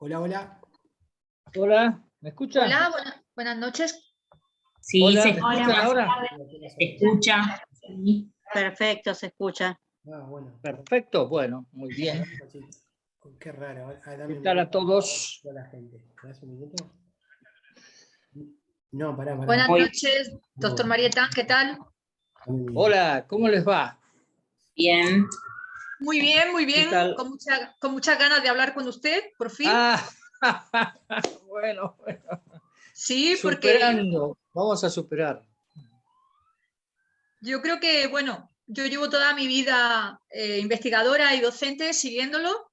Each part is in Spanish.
Hola, hola. Hola, ¿me escuchan? Hola, buenas noches. Sí, Hola, se ¿me escucha escuchan ahora? se escucha. Sí. Perfecto, se escucha. Ah, bueno. Perfecto, bueno, muy bien. Qué raro. ¿Qué tal a todos? La gente. ¿Me das un minuto? No, pará. Buenas Hoy- noches, doctor Marietán, ¿qué tal? Hola, ¿cómo les va? Bien. Muy bien, ¿Qué tal? con muchas ganas de hablar con usted, por fin. Ah, bueno, Sí, porque superando, vamos a superar. yo creo que, bueno, yo llevo toda mi vida investigadora y docente siguiéndolo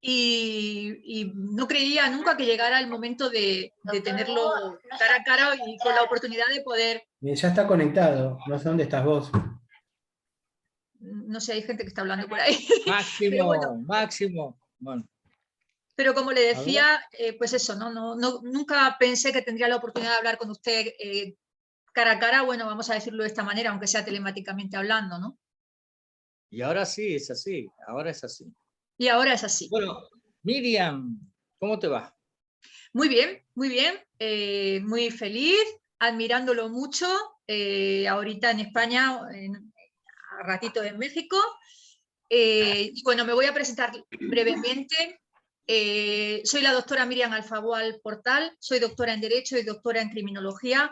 y no creía nunca que llegara el momento de tenerlo cara a cara y con la oportunidad de poder, Ya está conectado. No sé dónde estás vos. no sé, hay gente que está hablando por ahí, pero bueno. Máximo. Bueno, Pero como le a ver. decía, pues eso, nunca pensé que tendría la oportunidad de hablar con usted cara a cara, bueno, vamos a decirlo de esta manera, aunque sea telemáticamente hablando, ¿no? Y ahora sí, es así, ahora es así. Y ahora es así. Bueno, Miriam, ¿cómo te va? Muy bien, muy feliz, admirándolo mucho, ahorita en España, a ratito en México. Bueno, me voy a presentar brevemente. Soy la doctora Miriam Alfagual Portal, soy doctora en Derecho y doctora en Criminología.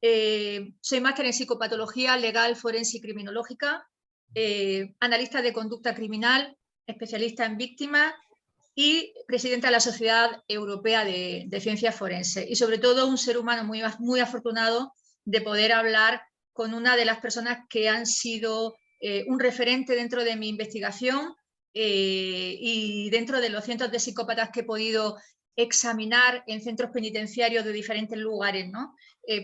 Soy máster en Psicopatología Legal, Forense y Criminológica, analista de conducta criminal, especialista en víctimas y presidenta de la Sociedad Europea de Ciencias Forenses. Y sobre todo un ser humano muy afortunado de poder hablar con una de las personas que han sido un referente dentro de mi investigación y dentro de los cientos de psicópatas que he podido examinar en centros penitenciarios de diferentes lugares, ¿no?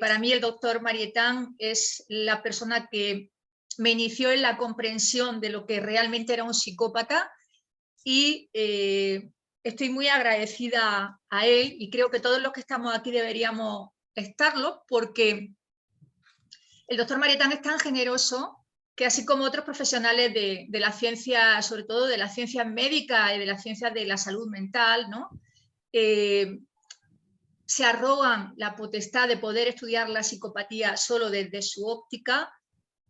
Para mí el doctor Marietán es la persona que me inició en la comprensión de lo que realmente era un psicópata y estoy muy agradecida a él y creo que todos los que estamos aquí deberíamos estarlo porque el doctor Marietán es tan generoso que así como otros profesionales de la ciencia, sobre todo de las ciencias médicas y de las ciencias de la salud mental, ¿no? Se arrogan la potestad de poder estudiar la psicopatía solo desde su óptica.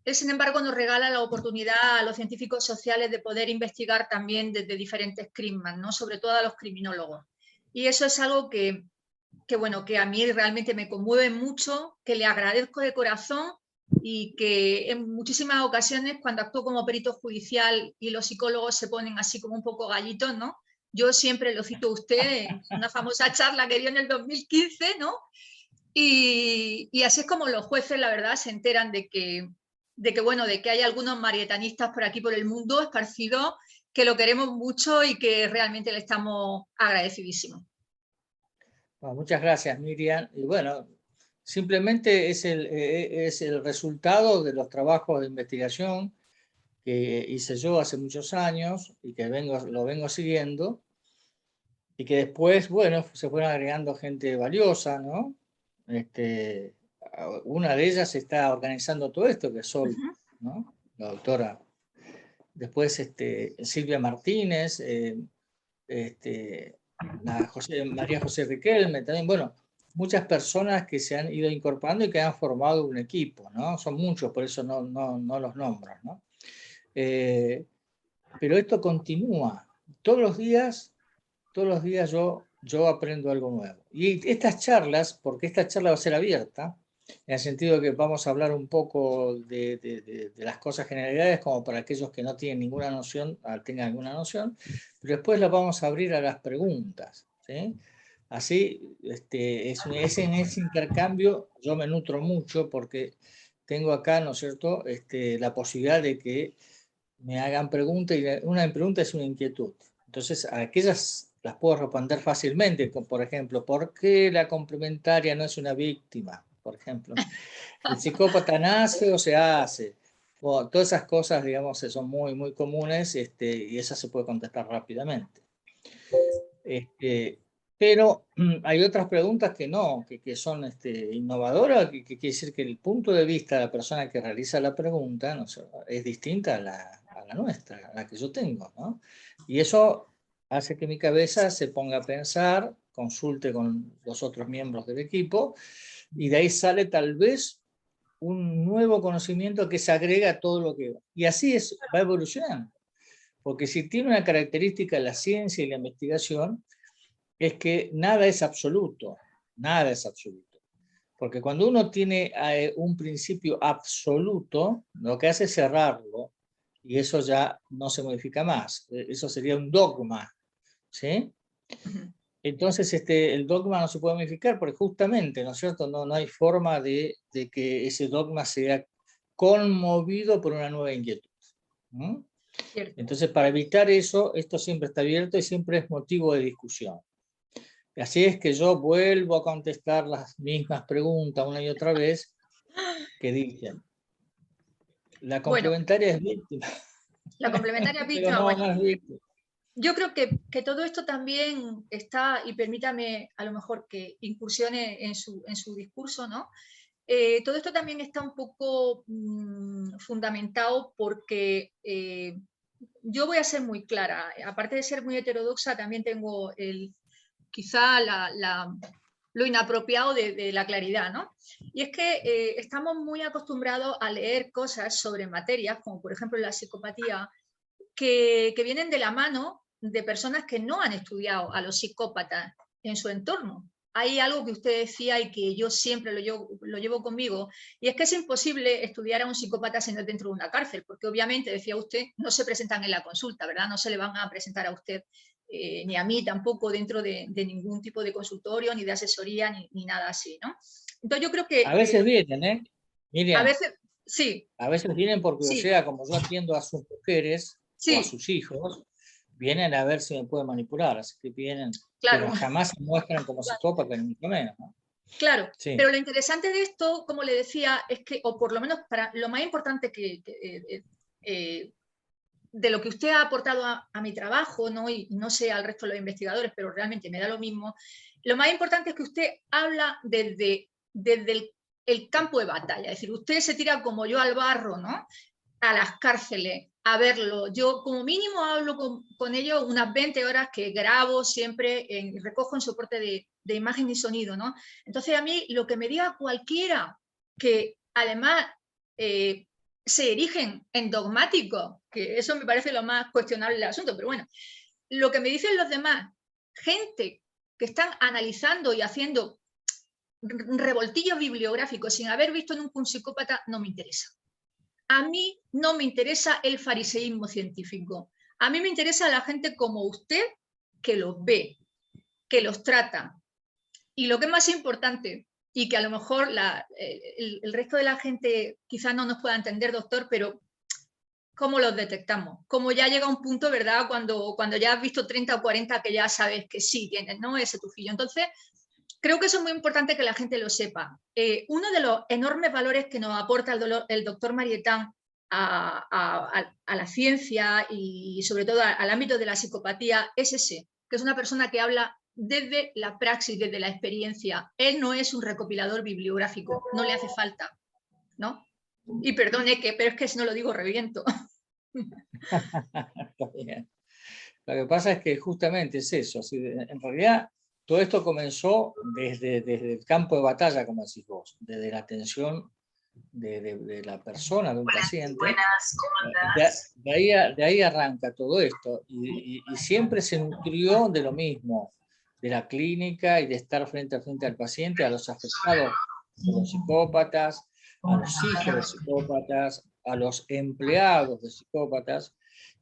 Él, sin embargo, nos regala la oportunidad a los científicos sociales de poder investigar también desde diferentes crímenes, ¿no? Sobre todo a los criminólogos. Y eso es algo bueno, que a mí realmente me conmueve mucho, que le agradezco de corazón y que en muchísimas ocasiones cuando actúo como perito judicial y los psicólogos se ponen así como un poco gallitos, ¿no? Yo siempre lo cito a usted en una famosa charla que dio en el 2015, ¿no? Y así es como los jueces, la verdad, se enteran de que hay algunos marietanistas por aquí, por el mundo, esparcidos, que lo queremos mucho y que realmente le estamos agradecidísimos. Bueno, muchas gracias, Miriam. Y bueno, simplemente es el resultado de los trabajos de investigación que hice yo hace muchos años y que lo vengo siguiendo, y que después, bueno, se fueron agregando gente valiosa, ¿no? Una de ellas está organizando todo esto, que es Sol, ¿no? La doctora. Después Silvia Martínez, María José Riquelme, también, bueno, muchas personas que se han ido incorporando y que han formado un equipo, ¿no? Son muchos, por eso no los nombro, ¿no? Pero esto continúa. Todos los días yo aprendo algo nuevo. Y estas charlas, porque esta charla va a ser abierta, en el sentido de que vamos a hablar un poco de las cosas generalidades, como para aquellos que no tienen ninguna noción, tengan alguna noción, pero después las vamos a abrir a las preguntas, ¿sí? Así, en ese intercambio yo me nutro mucho porque tengo acá, ¿no es cierto?, la posibilidad de que me hagan preguntas, y una pregunta es una inquietud. Entonces, a aquellas las puedo responder fácilmente, como por ejemplo, ¿por qué la complementaria no es una víctima? Por ejemplo, ¿el psicópata nace o se hace? Bueno, todas esas cosas, digamos, son muy comunes, y esas se puede contestar rápidamente. Pero hay otras preguntas que no, que son innovadoras, que quiere decir que el punto de vista de la persona que realiza la pregunta, ¿no?, es distinta a la nuestra, a la que yo tengo, ¿no? Y eso hace que mi cabeza se ponga a pensar, consulte con los otros miembros del equipo, y de ahí sale tal vez un nuevo conocimiento que se agrega a todo lo que va. Y así va evolucionando. Porque si tiene una característica la ciencia y la investigación, es que nada es absoluto, nada es absoluto. Porque cuando uno tiene un principio absoluto, lo que hace es cerrarlo, y eso ya no se modifica más. Eso sería un dogma, ¿sí? Entonces el dogma no se puede modificar porque justamente, ¿no es cierto?, no hay forma de que ese dogma sea conmovido por una nueva inquietud. ¿Mm? Entonces, para evitar eso, esto siempre está abierto y siempre es motivo de discusión. Así es que yo vuelvo a contestar las mismas preguntas una y otra vez que dicen. La complementaria es víctima. La complementaria Pero víctima, bueno. no es víctima. Yo creo que todo esto también está, y permítame a lo mejor que incursione en su discurso, ¿no? Todo esto también está un poco fundamentado porque yo voy a ser muy clara, aparte de ser muy heterodoxa, también tengo quizá lo inapropiado de la claridad, ¿no? Y es que estamos muy acostumbrados a leer cosas sobre materias, como por ejemplo la psicopatía, que vienen de la mano de personas que no han estudiado a los psicópatas en su entorno. Hay algo que usted decía y que yo siempre lo llevo conmigo, y es que es imposible estudiar a un psicópata siendo dentro de una cárcel, porque obviamente, decía usted, no se presentan en la consulta, ¿verdad? No se le van a presentar a usted, ni a mí tampoco, dentro de ningún tipo de consultorio, ni de asesoría, ni nada así, ¿no? Entonces yo creo que... A veces vienen, ¿eh? Miriam, a veces, sí. A veces vienen por Sí, curiosidad, como yo atiendo a sus mujeres o a sí, sus hijos, vienen a ver si me pueden manipular, así que vienen, claro. pero jamás se muestran como psicópatas, ni mucho menos, ¿no? Claro, Sí. pero lo interesante de esto, como le decía, es que, o por lo menos para lo más importante de lo que usted ha aportado a mi trabajo, ¿no? Y no sé al resto de los investigadores, pero realmente me da lo mismo, lo más importante es que usted habla desde el campo de batalla, es decir, usted se tira como yo al barro, ¿no? A las cárceles, a verlo. Yo como mínimo hablo con ellos unas 20 horas que grabo siempre, recojo en soporte de imagen y sonido, ¿no? Entonces a mí lo que me diga cualquiera que además se erigen en dogmáticos, que eso me parece lo más cuestionable del asunto, pero bueno, lo que me dicen los demás, gente que están analizando y haciendo revoltillos bibliográficos sin haber visto nunca un psicópata, no me interesa. A mí no me interesa el fariseísmo científico. A mí me interesa la gente como usted, que los ve, que los trata. Y lo que es más importante, y que a lo mejor el resto de la gente quizás no nos pueda entender, doctor, pero ¿cómo los detectamos? Como ya llega un punto, ¿verdad? Cuando ya has visto 30 o 40 que ya sabes que sí tienes, ¿no? Ese tufillo. Entonces, creo que eso es muy importante que la gente lo sepa. Uno de los enormes valores que nos aporta el doctor Marietán a la ciencia y sobre todo al ámbito de la psicopatía es ese, que es una persona que habla desde la praxis, desde la experiencia. Él no es un recopilador bibliográfico, no le hace falta, ¿no? Y perdone, pero es que si no lo digo reviento. Está bien. Lo que pasa es que justamente es eso. Así, en realidad, todo esto comenzó desde el campo de batalla, como decís vos, desde la atención de la persona, de un paciente. Buenas, ¿cómo andás? De ahí arranca todo esto. Y siempre se nutrió de lo mismo, de la clínica y de estar frente a frente al paciente, a los afectados por los psicópatas, a los hijos de psicópatas, a los empleados de psicópatas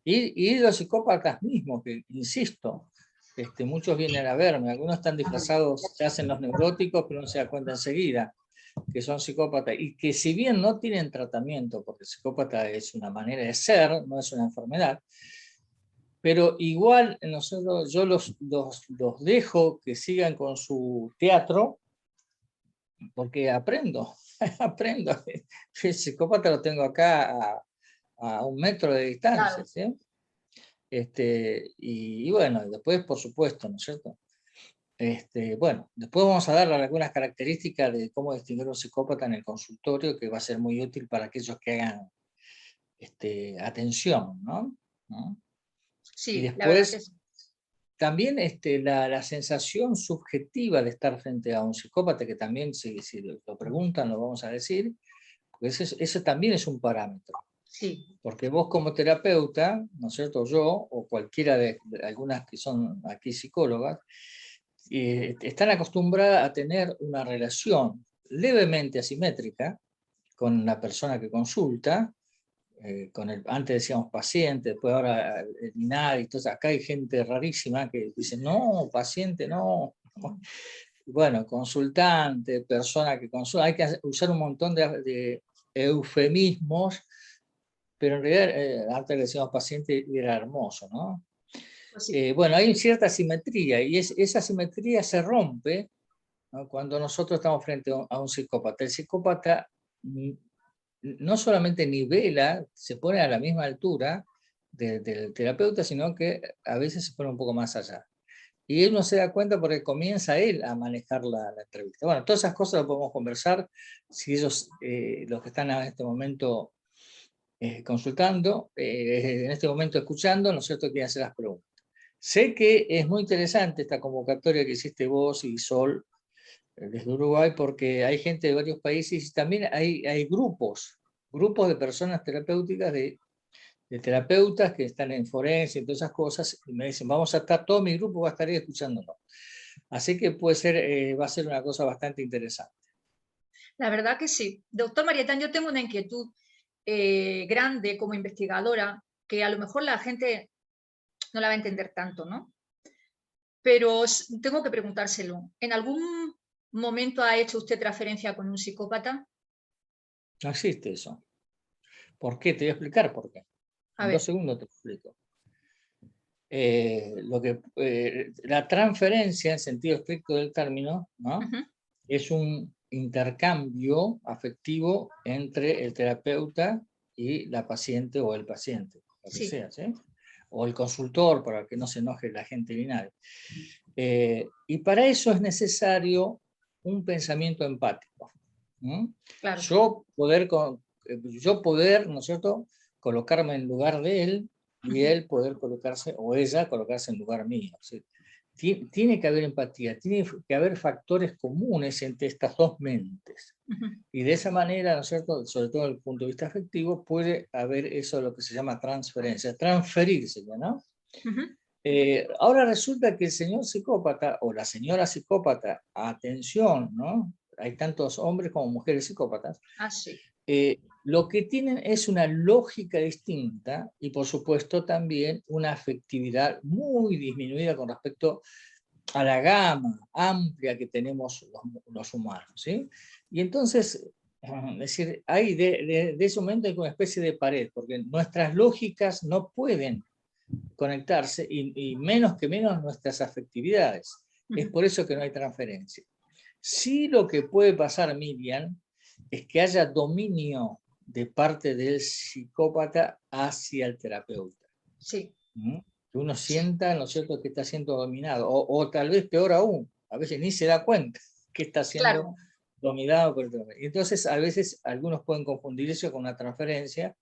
y los psicópatas mismos, que insisto, muchos vienen a verme, algunos están disfrazados, se hacen los neuróticos, pero no se da cuenta enseguida que son psicópatas, y que si bien no tienen tratamiento, porque el psicópata es una manera de ser, no es una enfermedad, pero igual nosotros, yo los dejo que sigan con su teatro, porque aprendo, aprendo. El psicópata lo tengo acá a 1 metro de distancia, ¿sí? Y bueno, después, por supuesto, ¿no es cierto? Bueno, después vamos a dar algunas características de cómo distinguir a un psicópata en el consultorio, que va a ser muy útil para aquellos que hagan atención, ¿no? Sí, Y la verdad que después, sí. también la sensación subjetiva de estar frente a un psicópata, que también si lo preguntan lo vamos a decir, porque eso también es un parámetro. Sí. Porque vos como terapeuta, ¿no es cierto?, yo o cualquiera de algunas que son aquí psicólogas, están acostumbradas a tener una relación levemente asimétrica con la persona que consulta, antes decíamos paciente, después ahora el INADI, entonces acá hay gente rarísima que dice, no, paciente no. Bueno, consultante, persona que consulta, hay que usar un montón de eufemismos, pero en realidad antes le decíamos paciente y era hermoso, ¿no? Pues sí. Bueno, hay cierta simetría y esa simetría se rompe, ¿no?, cuando nosotros estamos frente a un psicópata. El psicópata no solamente nivela, se pone a la misma altura del terapeuta, sino que a veces se pone un poco más allá. Y él no se da cuenta porque comienza él a manejar la entrevista. Bueno, todas esas cosas las podemos conversar si ellos, los que están en este momento consultando, en este momento escuchando, ¿no es cierto?, quieren hacer las preguntas. Sé que es muy interesante esta convocatoria que hiciste vos y Sol desde Uruguay, porque hay gente de varios países y también hay grupos de personas terapéuticas, de terapeutas que están en forense y todas esas cosas, y me dicen, vamos a estar, todo mi grupo va a estar ahí escuchándolo. Así que puede ser, va a ser una cosa bastante interesante. La verdad que sí. Doctor Marietán, yo tengo una inquietud grande como investigadora, que a lo mejor la gente no la va a entender tanto, ¿no? Pero tengo que preguntárselo. ¿En algún momento ha hecho usted transferencia con un psicópata? No existe eso. ¿Por qué? Te voy a explicar por qué. En 2 segundos te explico. La transferencia, en sentido estricto del término, ¿no?, es un intercambio afectivo entre el terapeuta y la paciente o el paciente, lo que sea, ¿sí?, o el consultor, para que no se enoje la gente ni nadie. Y para eso es necesario un pensamiento empático. Claro. Yo poder, ¿no es cierto?, colocarme en lugar de él y él poder colocarse, o ella colocarse en lugar mío. ¿Sí? Tiene que haber empatía, tiene que haber factores comunes entre estas dos mentes. Y de esa manera, ¿no es cierto?, sobre todo desde el punto de vista afectivo, puede haber eso, lo que se llama transferencia, transferirse, ¿no? Ahora resulta que el señor psicópata o la señora psicópata, atención, ¿no?, hay tantos hombres como mujeres psicópatas, Sí. Lo que tienen es una lógica distinta y por supuesto también una afectividad muy disminuida con respecto a la gama amplia que tenemos los humanos, ¿sí? Y entonces, es decir, hay de ese momento hay una especie de pared, porque nuestras lógicas no pueden conectarse y menos que menos nuestras afectividades. Es por eso que no hay transferencia. Sí, lo que puede pasar, Miriam, es que haya dominio de parte del psicópata hacia el terapeuta. Sí. Que uno sienta, ¿no es cierto?, que está siendo dominado, o tal vez peor aún, a veces ni se da cuenta que está siendo dominado por el terapeuta. Y entonces a veces algunos pueden confundir eso con una transferencia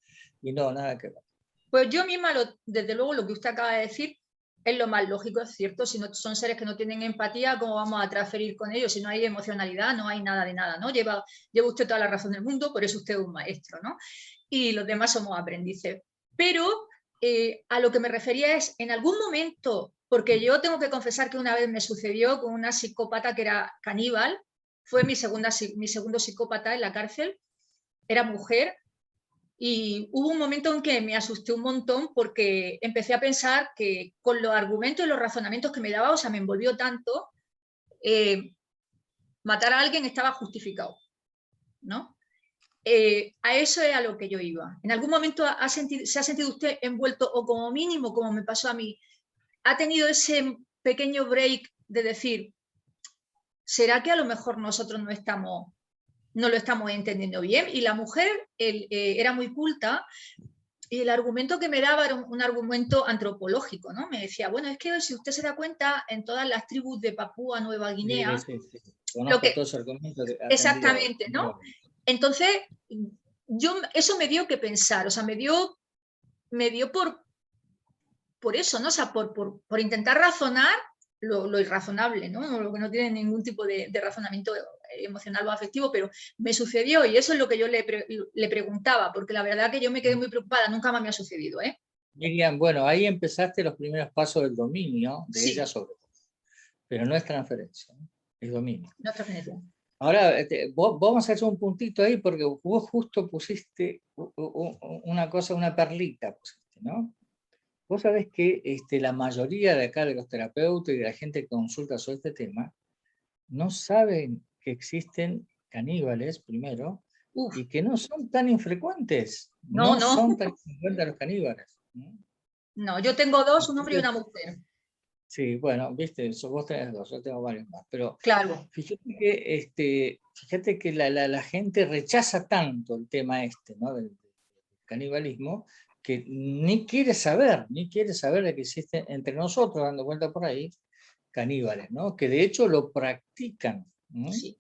y no, nada que ver. Pues yo misma, desde luego, lo que usted acaba de decir es lo más lógico, es cierto. Si no son seres que no tienen empatía, ¿cómo vamos a transferir con ellos? Si no hay emocionalidad, no hay nada de nada, ¿no? Lleva usted toda la razón del mundo, por eso usted es un maestro, ¿no? Y los demás somos aprendices. Pero a lo que me refería es, en algún momento, porque yo tengo que confesar que una vez me sucedió con una psicópata que era caníbal, fue mi segundo psicópata en la cárcel, era mujer. Y hubo un momento en que me asusté un montón porque empecé a pensar que con los argumentos y los razonamientos que me daba, o sea, me envolvió tanto, matar a alguien estaba justificado, ¿no? A eso es a lo que yo iba. ¿En algún momento se ha sentido usted envuelto, o como mínimo, como me pasó a mí, ha tenido ese pequeño break de decir, ¿será que a lo mejor nosotros no lo estamos entendiendo bien? Y la mujer era muy culta y el argumento que me daba era un argumento antropológico, ¿no? Me decía, bueno, es que si usted se da cuenta, en todas las tribus de Papúa Nueva Guinea, sí. Conozco todos los argumentos. Exactamente, ¿no? Entonces, eso me dio que pensar, o sea, me dio por eso, ¿no? O sea, por intentar razonar lo irrazonable, ¿no? Lo que no tiene ningún tipo de razonamiento emocional o afectivo, pero me sucedió y eso es lo que yo le preguntaba, porque la verdad que yo me quedé muy preocupada, nunca más me ha sucedido, ¿eh? Miriam, bueno, ahí empezaste los primeros pasos del dominio de Sí. ella sobre todo, pero no es transferencia, ¿no? Es dominio. No es transferencia. Ahora, vamos a hacer un puntito ahí porque vos justo pusiste una cosa, una perlita pusiste, ¿no? Vos sabés que la mayoría de acá de los terapeutas y de la gente que consulta sobre este tema no saben que existen caníbales, primero, Uf, y que no son tan infrecuentes. No, No no. son tan infrecuentes los caníbales. ¿No? no, yo tengo dos, un hombre y Entonces, una mujer. sí, bueno, viste, vos tenés dos, yo tengo varios más, pero Claro. fíjate que la gente rechaza tanto el tema ¿no? del canibalismo, que ni quiere saber de que existen entre nosotros, dando cuenta por ahí, caníbales, ¿no? Que de hecho lo practican, ¿no? Sí.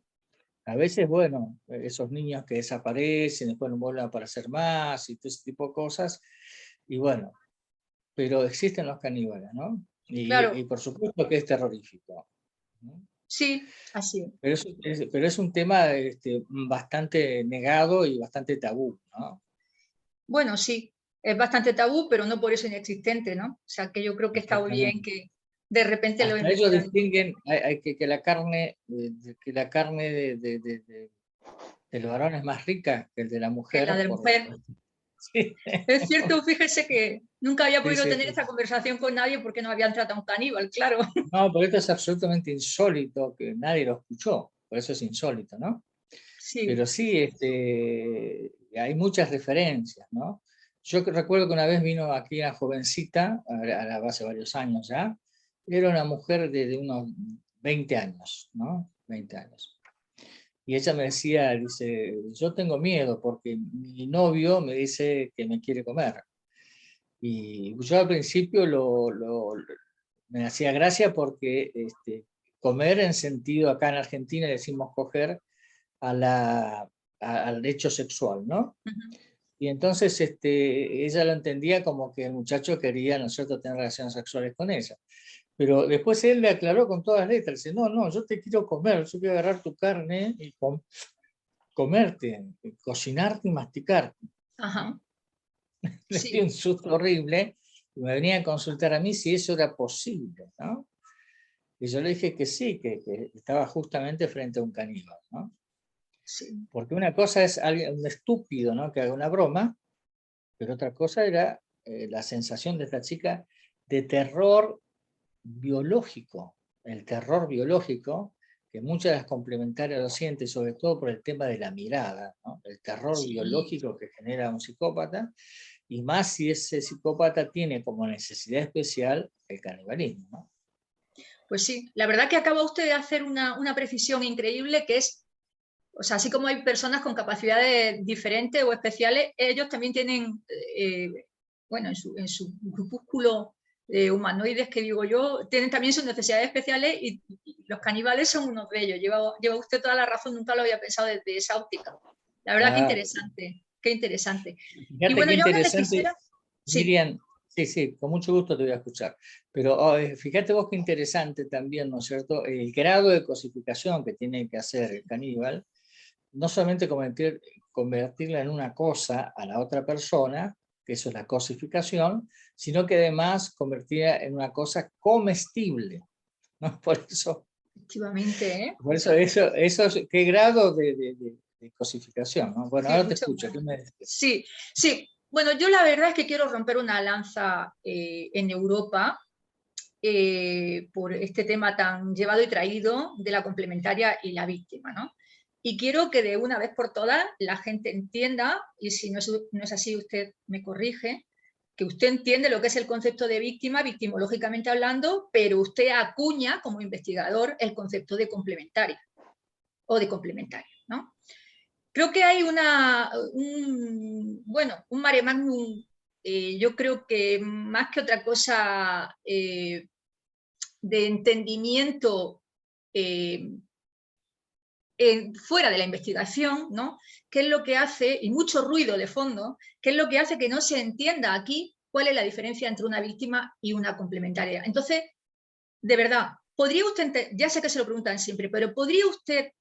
A veces, bueno, esos niños que desaparecen, después no vuelven a aparecer más, y todo ese tipo de cosas, y bueno, pero existen los caníbales, ¿no? Claro. Y por supuesto que es terrorífico, ¿no? Sí, así es. Pero es un tema bastante negado y bastante tabú, ¿no? Bueno, sí, es bastante tabú, pero no por eso inexistente, ¿no? O sea, que yo creo que está muy bien que de repente lo Hasta ellos investiguen. distinguen que la carne, del varón es más rica que el de la Que la mujer. de mujer. Sí. Es cierto, fíjese que nunca había Sí, podido sí, tener sí. esta conversación con nadie porque no habían tratado a un caníbal, claro. No, pero esto es absolutamente insólito, que nadie lo escuchó, por eso es insólito, ¿no? Sí. Pero sí, hay muchas referencias, ¿no? Yo recuerdo que una vez vino aquí una jovencita, hace varios años ya, era una mujer de unos 20 años, ¿no? 20 años. Y ella me decía, dice, yo tengo miedo porque mi novio me dice que me quiere comer. Y yo al principio me hacía gracia porque comer en sentido, acá en Argentina decimos coger al hecho sexual, ¿no? Ujú. Y entonces ella lo entendía como que el muchacho quería, ¿no es cierto?, tener relaciones sexuales con ella. Pero después él le aclaró con todas las letras, dice, no, no, yo te quiero comer, yo quiero agarrar tu carne y comerte, cocinarte y masticarte. Ajá. Le dio Sí. un susto horrible y me venía a consultar a mí si eso era posible, ¿no? Y yo le dije que sí, que estaba justamente frente a un caníbal, ¿no? Sí. Porque una cosa es un estúpido, ¿no?, que haga una broma, pero otra cosa era la sensación de esta chica de terror biológico, el terror biológico, que muchas de las complementarias lo sienten, sobre todo por el tema de la mirada, ¿no? El terror Sí. biológico que genera un psicópata, y más si ese psicópata tiene como necesidad especial el canibalismo, ¿no? Pues sí, la verdad que acaba usted de hacer una precisión increíble que es, o sea, así como hay personas con capacidades diferentes o especiales, ellos también tienen, bueno, en su grupúsculo de humanoides que digo yo, tienen también sus necesidades especiales y los caníbales son uno de ellos. Lleva usted toda la razón, nunca lo había pensado desde esa óptica. La verdad que Claro. interesante, qué interesante. Y Fíjate bueno, qué yo ahora le interesante, quisiera, sí, Miriam, sí, con mucho gusto te voy a escuchar, pero fíjate vos qué interesante también, ¿no es cierto?, el grado de cosificación que tiene que hacer el caníbal, no solamente convertirla en una cosa a la otra persona, que eso es la cosificación, sino que además convertirla en una cosa comestible, ¿no? efectivamente, ¿eh? ¿Qué grado de cosificación, ¿no? Bueno, Sí, ahora te mucho escucho, más. ¿qué me decís? Sí, sí. Bueno, yo la verdad es que quiero romper una lanza en Europa por este tema tan llevado y traído de la complementaria y la víctima, ¿no? Y quiero que de una vez por todas la gente entienda, y si no es así usted me corrige, que usted entiende lo que es el concepto de víctima, victimológicamente hablando, pero usted acuña como investigador el concepto de complementaria o de complementario, ¿no? Creo que hay un mare magnum, yo creo que más que otra cosa de entendimiento fuera de la investigación, ¿no? ¿Qué es lo que hace, y mucho ruido de fondo, qué es lo que hace que no se entienda aquí cuál es la diferencia entre una víctima y una complementaria. Entonces, de verdad, ¿podría usted, ya sé que se lo preguntan siempre, pero ¿podría usted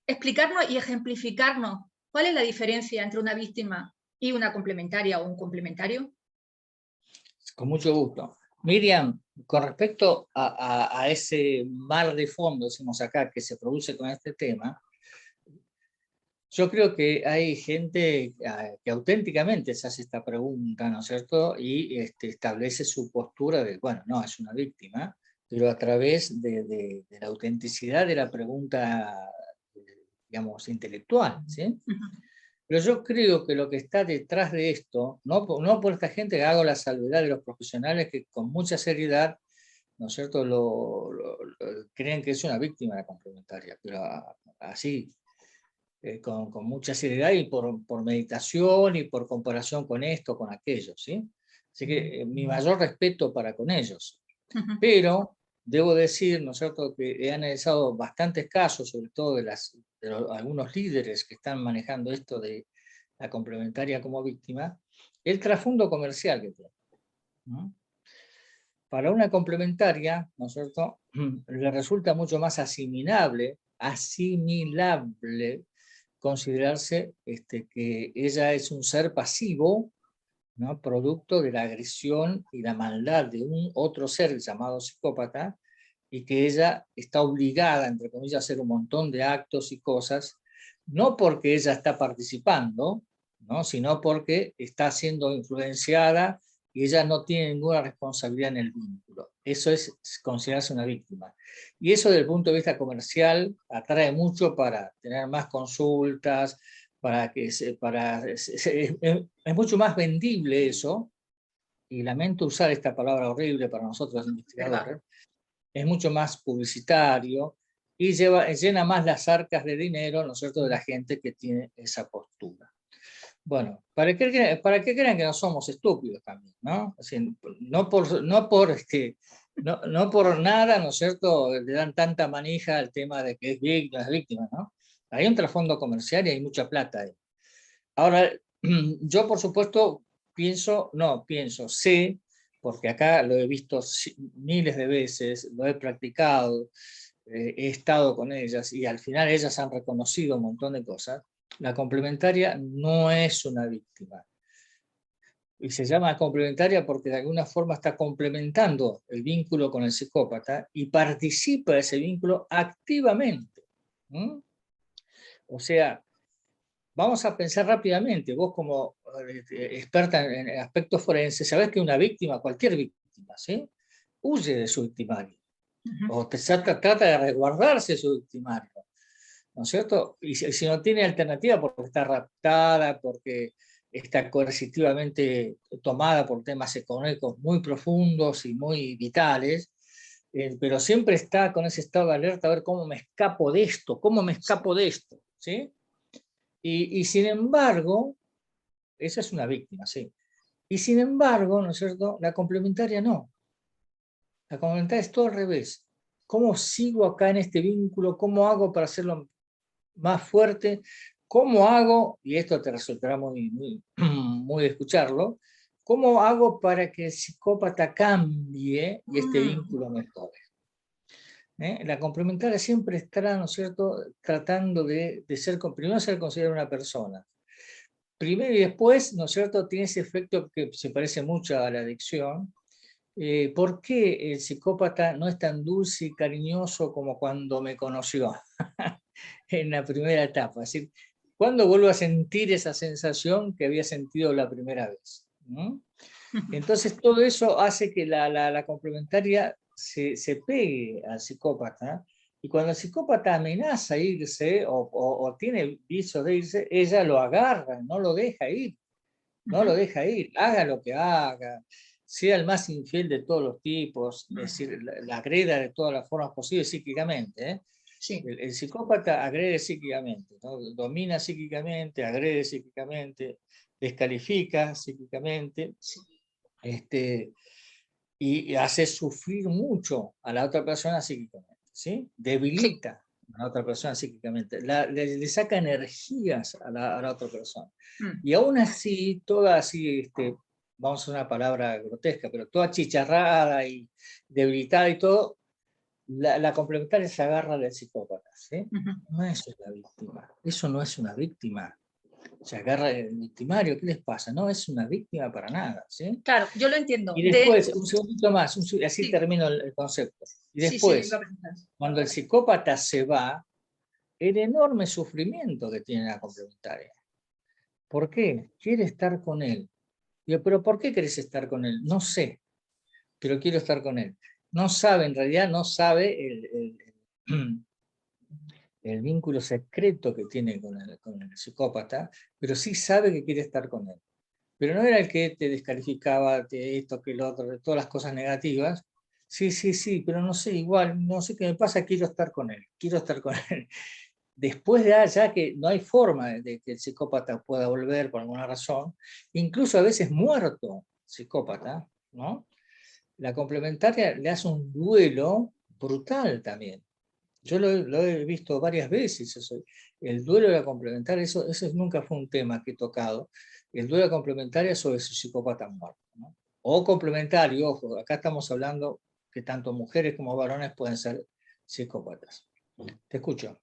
explicarnos y ejemplificarnos cuál es la diferencia entre una víctima y una complementaria o un complementario? Con mucho gusto. Miriam, con respecto a ese mar de fondo, decimos acá, que se produce con este tema, yo creo que hay gente que auténticamente se hace esta pregunta, ¿no es cierto? Y establece su postura de, bueno, no, es una víctima, pero a través de la autenticidad de la pregunta, digamos, intelectual, ¿sí? Pero yo creo que lo que está detrás de esto, no por esta gente que hago la salvedad de los profesionales que con mucha seriedad, ¿no es cierto?, creen que es una víctima de la complementaria, pero así, con mucha seriedad y por meditación y por comparación con esto, con aquello, ¿sí? Así que mi mayor respeto para con ellos. Pero debo decir, ¿no es cierto?, que he analizado bastantes casos, sobre todo de algunos líderes que están manejando esto de la complementaria como víctima, el trasfondo comercial que tiene, ¿no? Para una complementaria, ¿no es cierto?, le resulta mucho más asimilable considerarse que ella es un ser pasivo, ¿no?, producto de la agresión y la maldad de un otro ser llamado psicópata, y que ella está obligada, entre comillas, a hacer un montón de actos y cosas, no porque ella está participando, ¿no?, sino porque está siendo influenciada y ella no tiene ninguna responsabilidad en el vínculo. Eso es considerarse una víctima. Y eso desde el punto de vista comercial atrae mucho para tener más consultas, es mucho más vendible eso, y lamento usar esta palabra horrible para nosotros los investigadores, es mucho más publicitario y llena más las arcas de dinero, ¿no es cierto?, de la gente que tiene esa postura. Bueno, ¿para qué crean que no somos estúpidos también, ¿no? Así, no por nada, ¿no es cierto?, le dan tanta manija al tema de que es víctima, ¿no? Hay un trasfondo comercial y hay mucha plata ahí. Ahora, yo por supuesto sé, porque acá lo he visto miles de veces, lo he practicado, he estado con ellas y al final ellas han reconocido un montón de cosas. La complementaria no es una víctima. Y se llama complementaria porque de alguna forma está complementando el vínculo con el psicópata y participa de ese vínculo activamente. O sea, vamos a pensar rápidamente, vos como experta en aspectos forenses, sabés que una víctima, cualquier víctima, ¿sí?, huye de su victimario, o trata de resguardarse de su victimario, ¿no es cierto? Y si no tiene alternativa porque está raptada, porque está coercitivamente tomada por temas económicos muy profundos y muy vitales, pero siempre está con ese estado de alerta a ver cómo me escapo de esto, ¿sí? Y sin embargo, esa es una víctima, sí. Y sin embargo, ¿no es cierto?, la complementaria no. La complementaria es todo al revés. ¿Cómo sigo acá en este vínculo? ¿Cómo hago para hacerlo más fuerte? ¿Cómo hago, y esto te resultará muy de escucharlo, cómo hago para que el psicópata cambie y este vínculo mejore? La complementaria siempre estará, ¿no es cierto?, tratando de primero ser considerada una persona. Primero y después, ¿no es cierto?, tiene ese efecto que se parece mucho a la adicción. ¿Por qué el psicópata no es tan dulce y cariñoso como cuando me conoció en la primera etapa? Es decir, ¿cuándo vuelvo a sentir esa sensación que había sentido la primera vez? Entonces todo eso hace que la complementaria se pegue al psicópata, y cuando el psicópata amenaza irse o tiene visos de irse, ella lo agarra, no lo deja ir, haga lo que haga, sea el más infiel de todos los tipos, es decir, la agreda de todas las formas posibles psíquicamente, ¿eh? Sí. El psicópata agrede psíquicamente, ¿no? Domina psíquicamente, agrede psíquicamente, descalifica psíquicamente, sí. Y hace sufrir mucho a la otra persona psíquicamente, ¿sí? Debilita a la otra persona psíquicamente, le saca energías a la otra persona. Y aún así, toda así, vamos a una palabra grotesca, pero toda chicharrada y debilitada y todo, la complementaria se agarra del psicópata, ¿sí? No es una víctima, eso no es una víctima. Se agarra el victimario, ¿qué les pasa? No es una víctima para nada, ¿sí? Claro, yo lo entiendo. Y después, un segundito más, así Sí. termino el concepto. Y Sí, después, iba a preguntar. cuando el psicópata se va, el enorme sufrimiento que tiene la complementaria. ¿Por qué? Quiere estar con él. Digo, ¿pero por qué querés estar con él? No sé, pero quiero estar con él. No sabe, en realidad no sabe el vínculo secreto que tiene con el psicópata, pero sí sabe que quiere estar con él. Pero no era el que te descalificaba de esto, que lo otro, de todas las cosas negativas. Sí, sí, sí, pero no sé, igual, no sé qué me pasa, quiero estar con él, quiero estar con él. Después de ya que no hay forma de que el psicópata pueda volver por alguna razón, incluso a veces muerto psicópata, ¿no? La complementaria le hace un duelo brutal también. Yo lo he visto varias veces, eso. El duelo de la complementaria, eso nunca fue un tema que he tocado, el duelo de complementaria sobre su psicópata muerto, ¿no? O complementario, ojo, acá estamos hablando que tanto mujeres como varones pueden ser psicópatas. Te escucho.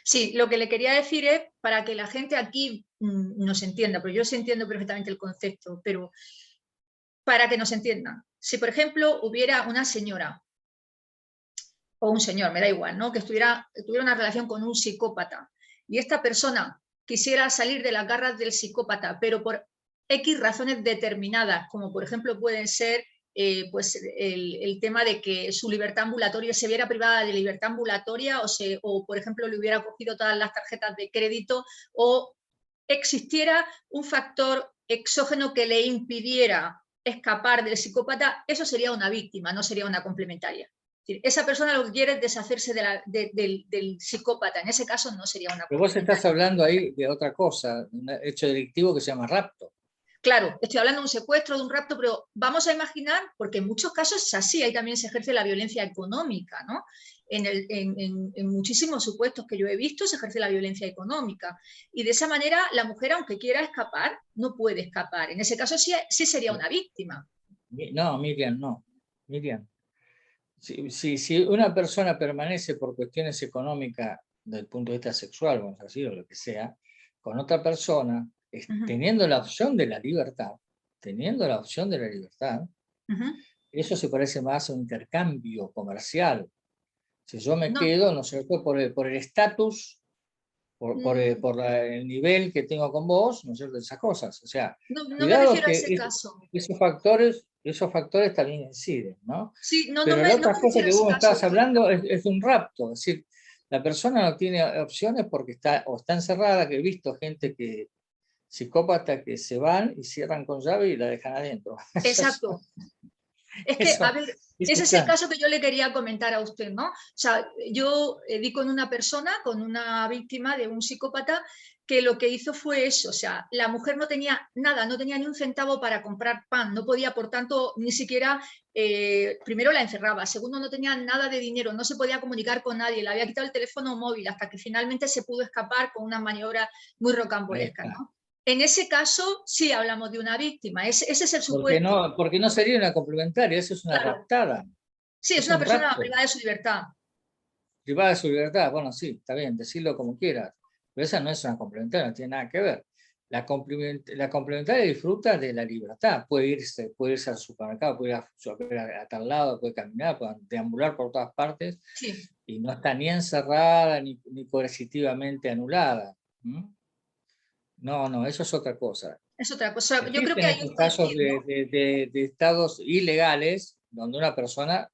Sí, lo que le quería decir es, para que la gente aquí nos entienda, porque yo sí entiendo perfectamente el concepto, pero para que nos entiendan, si por ejemplo hubiera una señora o un señor, me da igual, ¿no? Que tuviera una relación con un psicópata y esta persona quisiera salir de las garras del psicópata, pero por X razones determinadas, como por ejemplo pueden ser pues el tema de que su libertad ambulatoria se viera privada de libertad ambulatoria o por ejemplo le hubiera cogido todas las tarjetas de crédito o existiera un factor exógeno que le impidiera escapar del psicópata, eso sería una víctima, no sería una complementaria. Esa persona lo que quiere es deshacerse del psicópata, en ese caso no sería una Pero vos complementaria. estás hablando ahí de otra cosa, un hecho delictivo que se llama rapto. Claro, estoy hablando de un secuestro, de un rapto, pero vamos a imaginar, porque en muchos casos es así, ahí también se ejerce la violencia económica, ¿no? En muchísimos supuestos que yo he visto se ejerce la violencia económica. Y de esa manera la mujer, aunque quiera escapar, no puede escapar. En ese caso sí sería una víctima. No, Miriam, no. Miriam, si una persona permanece por cuestiones económicas desde el punto de vista sexual, vamos a decir, o lo que sea, con otra persona, teniendo la opción de la libertad, eso se parece más a un intercambio comercial. Si yo me No, quedo, ¿no es cierto?, por el estatus, por el nivel que tengo con vos, ¿no es cierto?, esas cosas. O sea, no me cuidado refiero a que ese caso. esos factores también inciden, ¿no? Sí, no Pero me la otra cosa refiero a que ese vos me caso. estabas hablando es de un rapto, es decir, la persona no tiene opciones porque está encerrada, que he visto gente psicópata que se van y cierran con llave y la dejan adentro. Exacto. Es que, a Eso ver, ese es el está. caso que yo le quería comentar a usted, ¿no? O sea, yo di con una persona, con una víctima de un psicópata, que lo que hizo fue eso, o sea, la mujer no tenía nada, no tenía ni un centavo para comprar pan, no podía, por tanto, ni siquiera, primero la encerraba, segundo, no tenía nada de dinero, no se podía comunicar con nadie, le había quitado el teléfono móvil hasta que finalmente se pudo escapar con una maniobra muy Ahí rocambolesca, está. ¿no? En ese caso, sí hablamos de una víctima, ese es el supuesto. Porque no sería una complementaria, eso es una Claro, raptada, sí, es es una un persona rapto. privada de su libertad. Privada de su libertad, bueno, sí, está bien, decirlo como quieras, pero esa no es una complementaria, no tiene nada que ver. La complementaria disfruta de la libertad, puede irse al supermercado, puede ir a tal lado, puede caminar, puede deambular por todas partes, Sí, y no está ni encerrada ni coercitivamente anulada. ¿Mm? No, eso es otra cosa. es otra cosa. Yo creo que Existen hay estos un casos matiz, ¿no? de estados ilegales donde una persona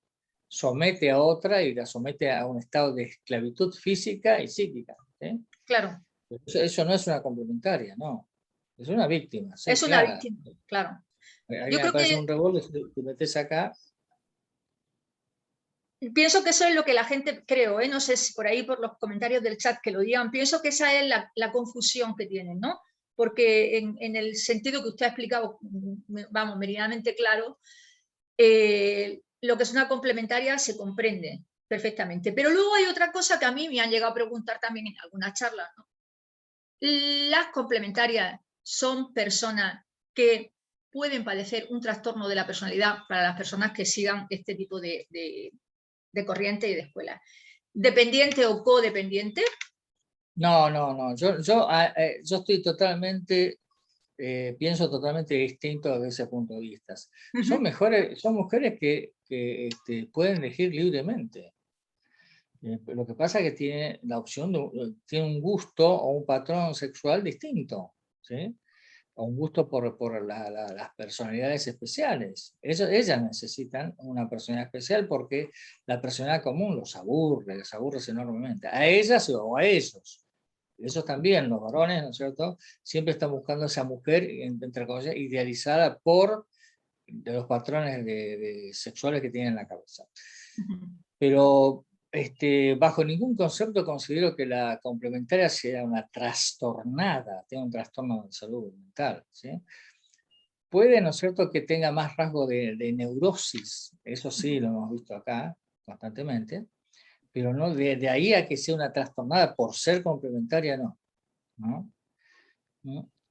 somete a otra y la somete a un estado de esclavitud física y psíquica. ¿Sí? Claro, Eso no es una complementaria, no. Es una víctima, sé es una clara. víctima, claro. Ahí Yo me creo aparece que, un revólver, te metes acá. pienso que eso es lo que la gente, creo, no sé si por ahí por los comentarios del chat que lo digan, pienso que esa es la confusión que tienen, ¿no? Porque en el sentido que usted ha explicado, vamos, meridianamente claro, lo que es una complementaria se comprende perfectamente. Pero luego hay otra cosa que a mí me han llegado a preguntar también en algunas charlas, ¿no? Las complementarias son personas que pueden padecer un trastorno de la personalidad para las personas que sigan este tipo de corriente y de escuela. ¿Dependiente o codependiente? No, no, no. Yo estoy totalmente, pienso totalmente distinto desde ese punto de vista. Son mujeres que pueden elegir libremente. Lo que pasa es que tiene la opción tiene un gusto o un patrón sexual distinto, ¿sí? O un gusto por las personalidades especiales. Ellas necesitan una personalidad especial porque la personalidad común los aburre enormemente. A ellas o a ellos. Ellos también, los varones, ¿no es cierto? Siempre están buscando a esa mujer, entre comillas, idealizada por los patrones sexuales que tienen en la cabeza. Pero bajo ningún concepto considero que la complementaria sea una trastornada, tenga un trastorno de salud mental, ¿sí? Puede, ¿no es cierto?, que tenga más rasgo de neurosis, eso sí lo hemos visto acá constantemente, pero no de ahí a que sea una trastornada por ser complementaria, ¿no?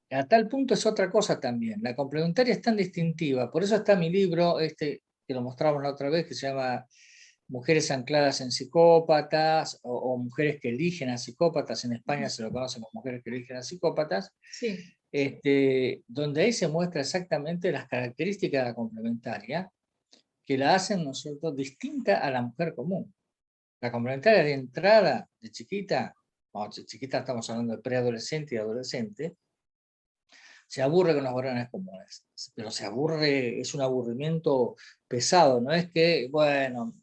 A tal punto es otra cosa también, la complementaria es tan distintiva, por eso está mi libro, que lo mostramos la otra vez, que se llama Mujeres ancladas en psicópatas, o mujeres que eligen a psicópatas. En España se lo conocen como mujeres que eligen a psicópatas, sí. Donde ahí se muestra exactamente las características de la complementaria que la hacen, ¿no es cierto?, distinta a la mujer común. La complementaria de entrada, de chiquita estamos hablando de preadolescente y adolescente, se aburre con los varones comunes, pero se aburre, es un aburrimiento pesado, no es que, bueno,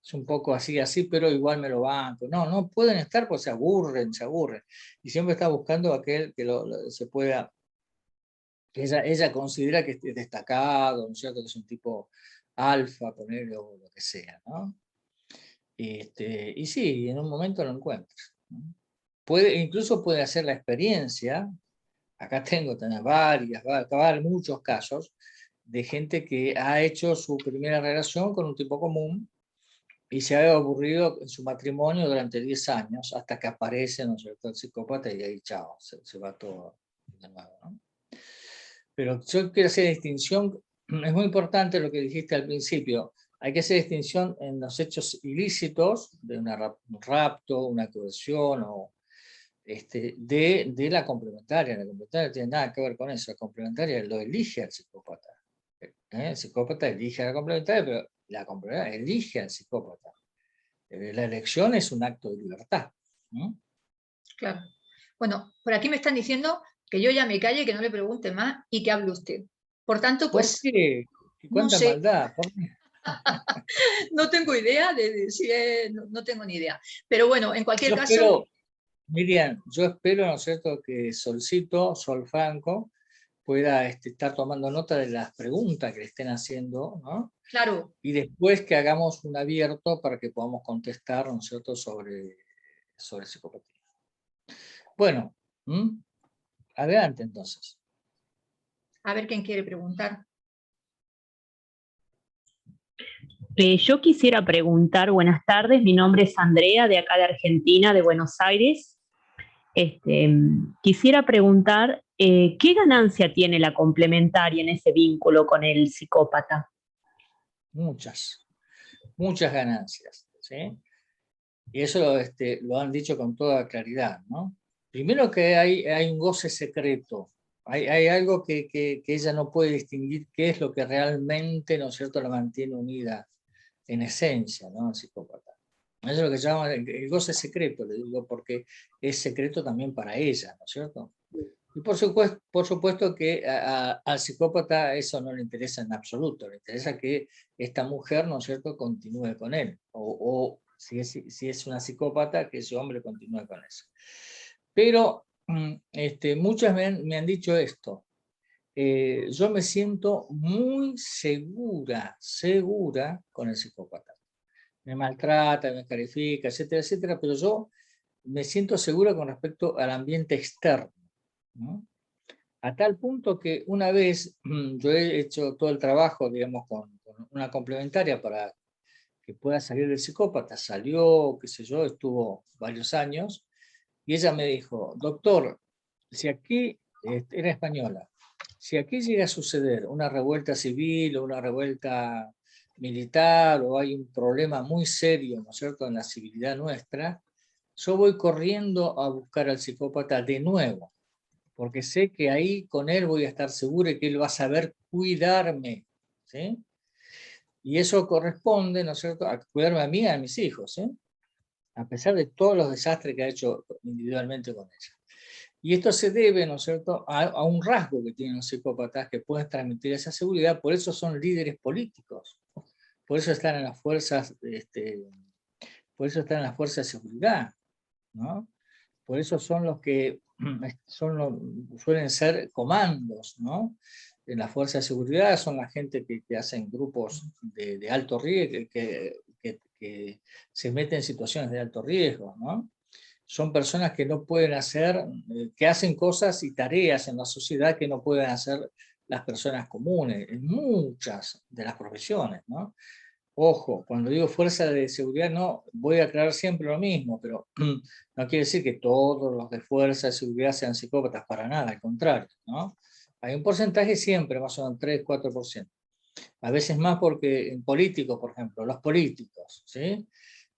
es un poco así, pero igual me lo banco. No pueden estar porque se aburren. Y siempre está buscando aquel que se pueda, que ella considera que es destacado, ¿no es cierto?, que es un tipo alfa, ponerlo, o lo que sea, ¿no? Y sí, en un momento lo encuentras, ¿no? Incluso puede hacer la experiencia. Acá tengo muchos casos de gente que ha hecho su primera relación con un tipo común y se ha aburrido en su matrimonio durante 10 años hasta que aparece, ¿no es cierto?, el psicópata, y ahí chao, se va todo de nuevo, ¿no? Pero yo quiero hacer distinción, es muy importante lo que dijiste al principio, hay que hacer distinción en los hechos ilícitos de un rapto, una coerción o de la complementaria. La complementaria no tiene nada que ver con eso, la complementaria lo elige al psicópata. El psicópata elige a la complementaria, pero la complementaria elige al psicópata. La elección es un acto de libertad, ¿no? Claro. Bueno, por aquí me están diciendo que yo ya me calle, que no le pregunte más y que hable usted. Por tanto, pues... ¿Por qué? ¿Cuánta no sé. maldad? ¿Por qué? No tengo idea de si es, no tengo ni idea. Pero bueno, en cualquier caso... Miriam, yo espero, ¿no es cierto?, que Sol Franco, pueda estar tomando nota de las preguntas que le estén haciendo, ¿no? Claro. Y después que hagamos un abierto para que podamos contestar, ¿no es cierto?, sobre psicopatía. Bueno, adelante entonces. A ver quién quiere preguntar. Yo quisiera preguntar, buenas tardes, mi nombre es Andrea, de acá de Argentina, de Buenos Aires. Quisiera preguntar, ¿qué ganancia tiene la complementaria en ese vínculo con el psicópata? Muchas ganancias, ¿sí? Y eso lo han dicho con toda claridad, ¿no? Primero que hay un goce secreto, hay algo que ella no puede distinguir qué es lo que realmente, ¿no es cierto?, la mantiene unida en esencia, ¿no?, el psicópata. Eso es lo que se llama el goce secreto, le digo, porque es secreto también para ella, ¿no es cierto? Y por supuesto que al psicópata eso no le interesa en absoluto, le interesa que esta mujer, ¿no es cierto?, continúe con él, o si es una psicópata, que ese hombre continúe con eso. Pero muchas me han dicho esto, yo me siento muy segura con el psicópata. Me maltrata, me califica, etcétera, etcétera, pero yo me siento segura con respecto al ambiente externo, ¿no? A tal punto que una vez yo he hecho todo el trabajo, digamos, con una complementaria para que pueda salir del psicópata, salió, qué sé yo, estuvo varios años, y ella me dijo, doctor, si aquí, era española, si aquí llega a suceder una revuelta civil o una revuelta militar o hay un problema muy serio, ¿no es cierto?, en la civilidad nuestra, yo voy corriendo a buscar al psicópata de nuevo, porque sé que ahí con él voy a estar seguro y que él va a saber cuidarme, ¿sí? Y eso corresponde, ¿no es cierto?, a cuidarme a mí y a mis hijos, ¿sí? A pesar de todos los desastres que ha hecho individualmente con ella. Y esto se debe, ¿no es cierto?, a un rasgo que tienen los psicópatas que pueden transmitir esa seguridad, por eso son líderes políticos, por eso están en las fuerzas, por eso están en las fuerzas de seguridad, ¿no? Por eso son los que suelen ser comandos, ¿no? En las fuerzas de seguridad son la gente que hacen grupos de alto riesgo, que se meten en situaciones de alto riesgo, ¿no? Son personas que no pueden hacer, que hacen cosas y tareas en la sociedad que no pueden hacer las personas comunes, en muchas de las profesiones, ¿no? Ojo, cuando digo fuerza de seguridad, no voy a aclarar siempre lo mismo, pero no quiere decir que todos los de fuerza de seguridad sean psicópatas, para nada, al contrario, ¿no? Hay un porcentaje siempre, más o menos 3-4%. A veces más porque en políticos, por ejemplo, los políticos, ¿sí?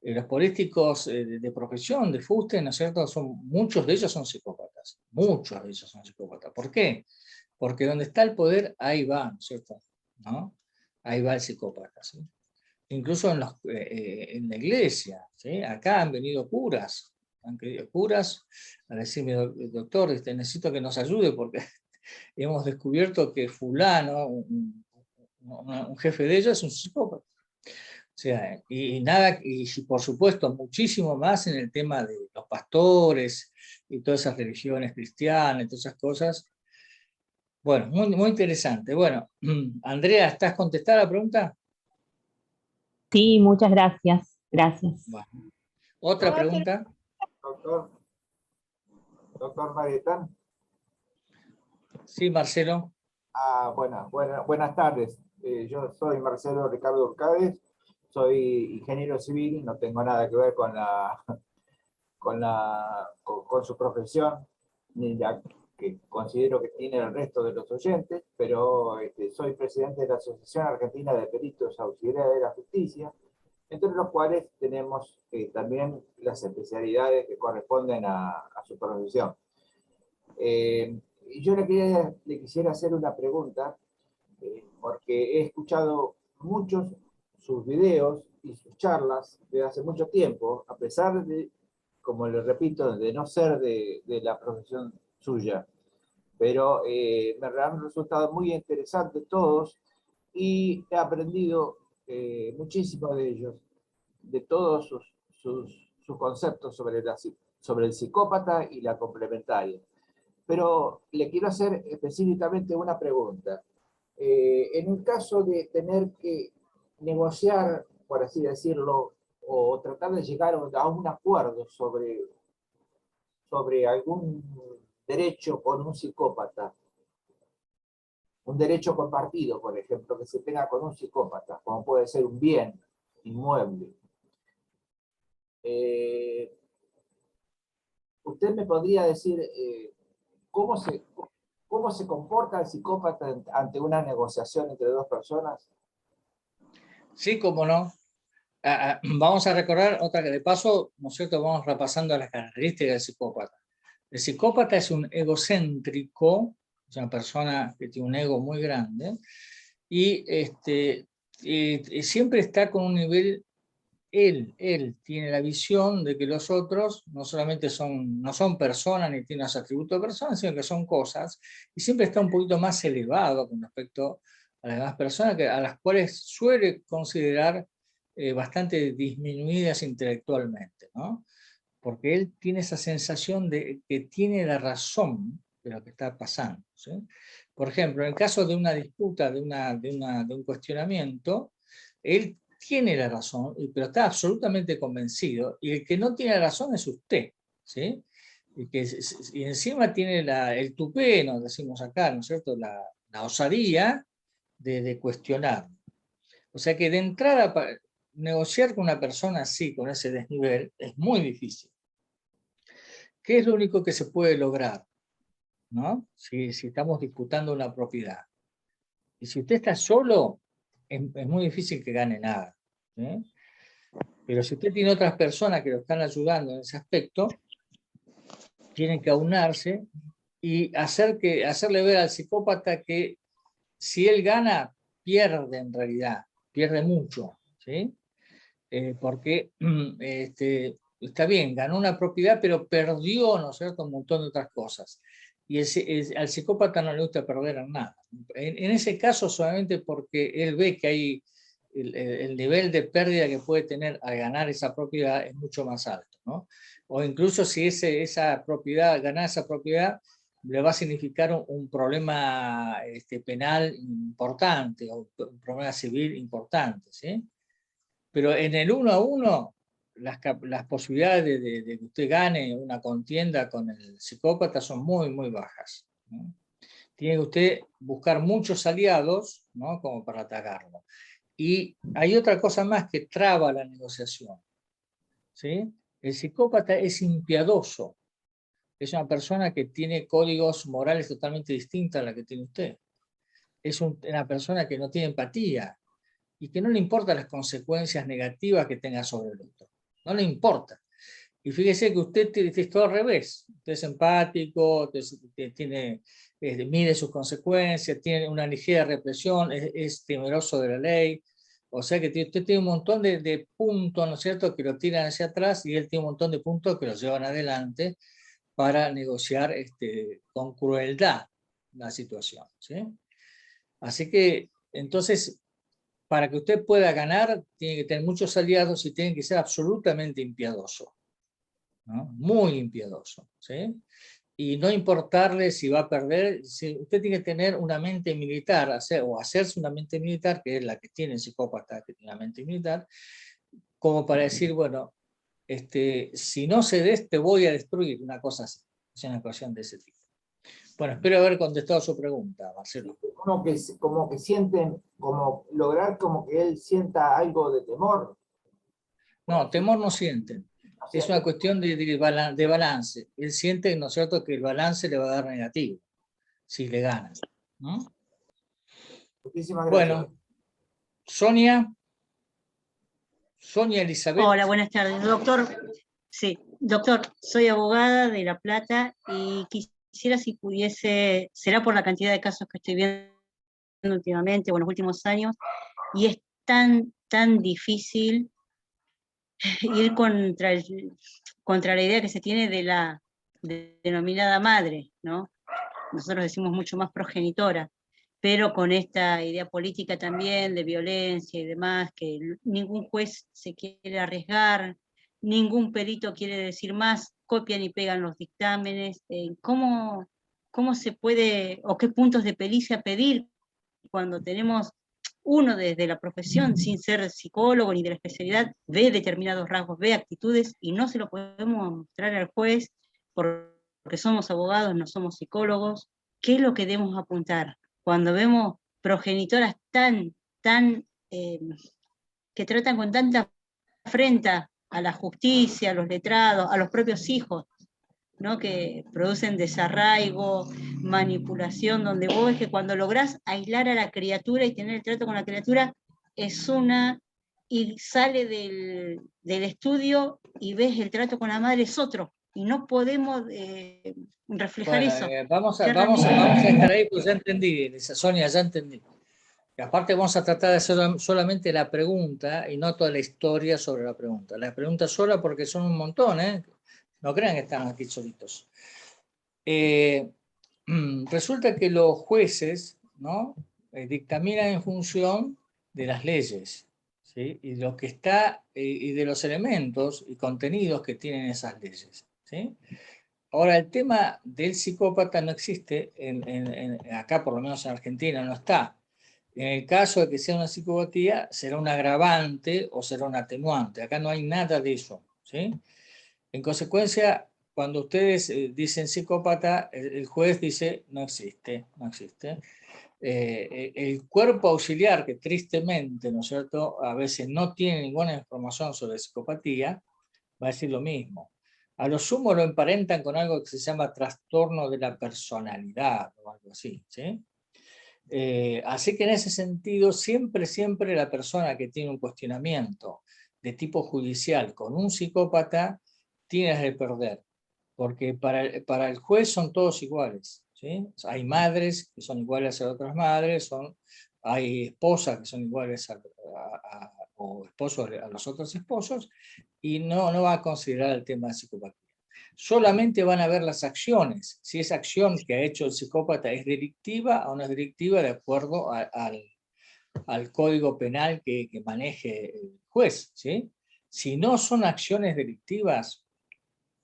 Los políticos de profesión, de fuste, ¿no es cierto?, muchos de ellos son psicópatas, muchos de ellos son psicópatas. ¿Por qué? Porque donde está el poder, ahí va, ¿no es cierto?, ¿no? Ahí va el psicópata, ¿sí? Incluso en la iglesia, ¿sí? Acá han venido curas a decirme, doctor, necesito que nos ayude porque hemos descubierto que fulano, un jefe de ellos, es un psicópata. O sea, y por supuesto muchísimo más en el tema de los pastores y todas esas religiones cristianas y todas esas cosas. Bueno, muy, muy interesante. Bueno, Andrea, ¿estás contestada la pregunta? Sí, muchas gracias. Gracias. Bueno. ¿Otra pregunta? Doctor Marietán. Sí, Marcelo. Buenas tardes. Yo soy Marcelo Ricardo Urcades, soy ingeniero civil, no tengo nada que ver con su profesión, ni la que considero que tiene el resto de los oyentes, pero soy presidente de la Asociación Argentina de Peritos Auxiliares de la Justicia, entre los cuales tenemos también las especialidades que corresponden a su profesión. Yo le quisiera hacer una pregunta, porque he escuchado muchos sus videos y sus charlas desde hace mucho tiempo, a pesar de, como le repito, de no ser de la profesión suya. Pero me han resultado muy interesantes todos y he aprendido muchísimo de ellos, de todos sus conceptos sobre el psicópata y la complementaria. Pero le quiero hacer específicamente una pregunta. En el caso de tener que negociar, por así decirlo, o tratar de llegar a un acuerdo sobre algún derecho con un psicópata, un derecho compartido, por ejemplo, que se tenga con un psicópata, como puede ser un bien inmueble. ¿Usted me podría decir cómo se comporta el psicópata ante una negociación entre dos personas? Sí, cómo no. Vamos a recordar otra que de paso, ¿no es cierto?, vamos repasando las características del psicópata. El psicópata es un egocéntrico, es una persona que tiene un ego muy grande, y siempre está con un nivel, él tiene la visión de que los otros no solamente no son personas ni tienen los atributos de personas, sino que son cosas, y siempre está un poquito más elevado con respecto a las demás personas, a las cuales suele considerar bastante disminuidas intelectualmente, ¿no? Porque él tiene esa sensación de que tiene la razón de lo que está pasando, ¿sí? Por ejemplo, en el caso de una disputa, de un cuestionamiento, él tiene la razón, pero está absolutamente convencido, y el que no tiene la razón es usted, ¿sí? Y encima tiene el tupé, nos decimos acá, ¿no es cierto?, la osadía de cuestionar. O sea que de entrada, negociar con una persona así, con ese desnivel, es muy difícil. ¿Qué es lo único que se puede lograr? ¿no? Si estamos disputando una propiedad. Y si usted está solo, es muy difícil que gane nada, ¿sí? Pero si usted tiene otras personas que lo están ayudando en ese aspecto, tienen que aunarse y hacerle ver al psicópata que si él gana, pierde en realidad, pierde mucho, ¿sí? Porque está bien, ganó una propiedad, pero perdió, ¿no es cierto?, un montón de otras cosas. Y al psicópata no le gusta perder en nada. En ese caso, solamente porque él ve que hay el nivel de pérdida que puede tener al ganar esa propiedad es mucho más alto, ¿no? O incluso si ganar esa propiedad le va a significar un problema penal importante, o un problema civil importante, ¿sí? Pero en el 1 a 1, las posibilidades de que usted gane una contienda con el psicópata son muy, muy bajas, ¿no? Tiene que usted buscar muchos aliados, ¿no?, como para atacarlo. Y hay otra cosa más que traba la negociación, ¿sí? El psicópata es impiadoso. Es una persona que tiene códigos morales totalmente distintos a la que tiene usted. Es una persona que no tiene empatía y que no le importan las consecuencias negativas que tenga sobre el otro. No le importa. Y fíjese que usted es todo al revés. Usted es empático, mide sus consecuencias, tiene una ligera represión, es temeroso de la ley. O sea que usted tiene un montón de puntos, ¿no es cierto?, que lo tiran hacia atrás, y él tiene un montón de puntos que lo llevan adelante para negociar con crueldad la situación, ¿sí? Así que, entonces, para que usted pueda ganar, tiene que tener muchos aliados y tiene que ser absolutamente impiedoso, ¿no? Muy impiedoso, ¿sí? Y no importarle si va a perder. Usted tiene que tener una mente militar, hacerse una mente militar, que es la que tiene el psicópata, que tiene una mente militar, como para decir, bueno, si no cedes, te voy a destruir, una cosa así. Es una ecuación de ese tipo. Bueno, espero haber contestado su pregunta, Marcelo. Como que sienten, como lograr como que él sienta algo de temor. No, temor no sienten. Es una cuestión de balance. Él siente, ¿no es cierto?, que el balance le va a dar negativo si le gana, ¿no? Muchísimas gracias. Bueno, Sonia Elizabeth. Hola, buenas tardes, doctor. Sí, doctor, soy abogada de La Plata y quisiera, si pudiese, será por la cantidad de casos que estoy viendo últimamente o en los últimos años, y es tan difícil ir contra la idea que se tiene de la denominada madre, ¿no? Nosotros decimos mucho más progenitora, pero con esta idea política también de violencia y demás, que ningún juez se quiere arriesgar, ningún perito quiere decir más, copian y pegan los dictámenes. ¿Cómo se puede, o qué puntos de pericia pedir cuando tenemos uno desde la profesión, sin ser psicólogo ni de la especialidad, ve determinados rasgos, ve actitudes y no se lo podemos mostrar al juez porque somos abogados, no somos psicólogos? ¿Qué es lo que debemos apuntar cuando vemos progenitoras que tratan con tanta afrenta a la justicia, a los letrados, a los propios hijos, ¿no?, que producen desarraigo, manipulación, donde vos ves que cuando lográs aislar a la criatura y tener el trato con la criatura, es una, y sale del estudio y ves el trato con la madre es otro, y no podemos reflejar eso. Vamos a estar ahí, pues ya entendí, Sonia, ya entendí. Y aparte vamos a tratar de hacer solamente la pregunta y no toda la historia sobre la pregunta. La pregunta sola, porque son un montón, ¿eh? No crean que están aquí solitos. Resulta que los jueces, ¿no?, dictaminan en función de las leyes, ¿sí?, y lo que está, y de los elementos y contenidos que tienen esas leyes, ¿sí? Ahora, el tema del psicópata no existe, acá por lo menos en Argentina no está. En el caso de que sea una psicopatía, será un agravante o será un atenuante. Acá no hay nada de eso, ¿sí? En consecuencia, cuando ustedes dicen psicópata, el juez dice no existe, no existe. El cuerpo auxiliar, que tristemente, ¿no es cierto?, a veces no tiene ninguna información sobre psicopatía, va a decir lo mismo. A lo sumo lo emparentan con algo que se llama trastorno de la personalidad o algo así, ¿sí? Así que en ese sentido, siempre la persona que tiene un cuestionamiento de tipo judicial con un psicópata tiene que perder, porque para el juez son todos iguales, ¿sí? Hay madres que son iguales a otras madres, hay esposas que son iguales o esposos a los otros esposos, y no va a considerar el tema de psicopatía. Solamente van a ver las acciones, si esa acción que ha hecho el psicópata es delictiva o no es delictiva de acuerdo al código penal que maneje el juez, ¿sí? Si no son acciones delictivas,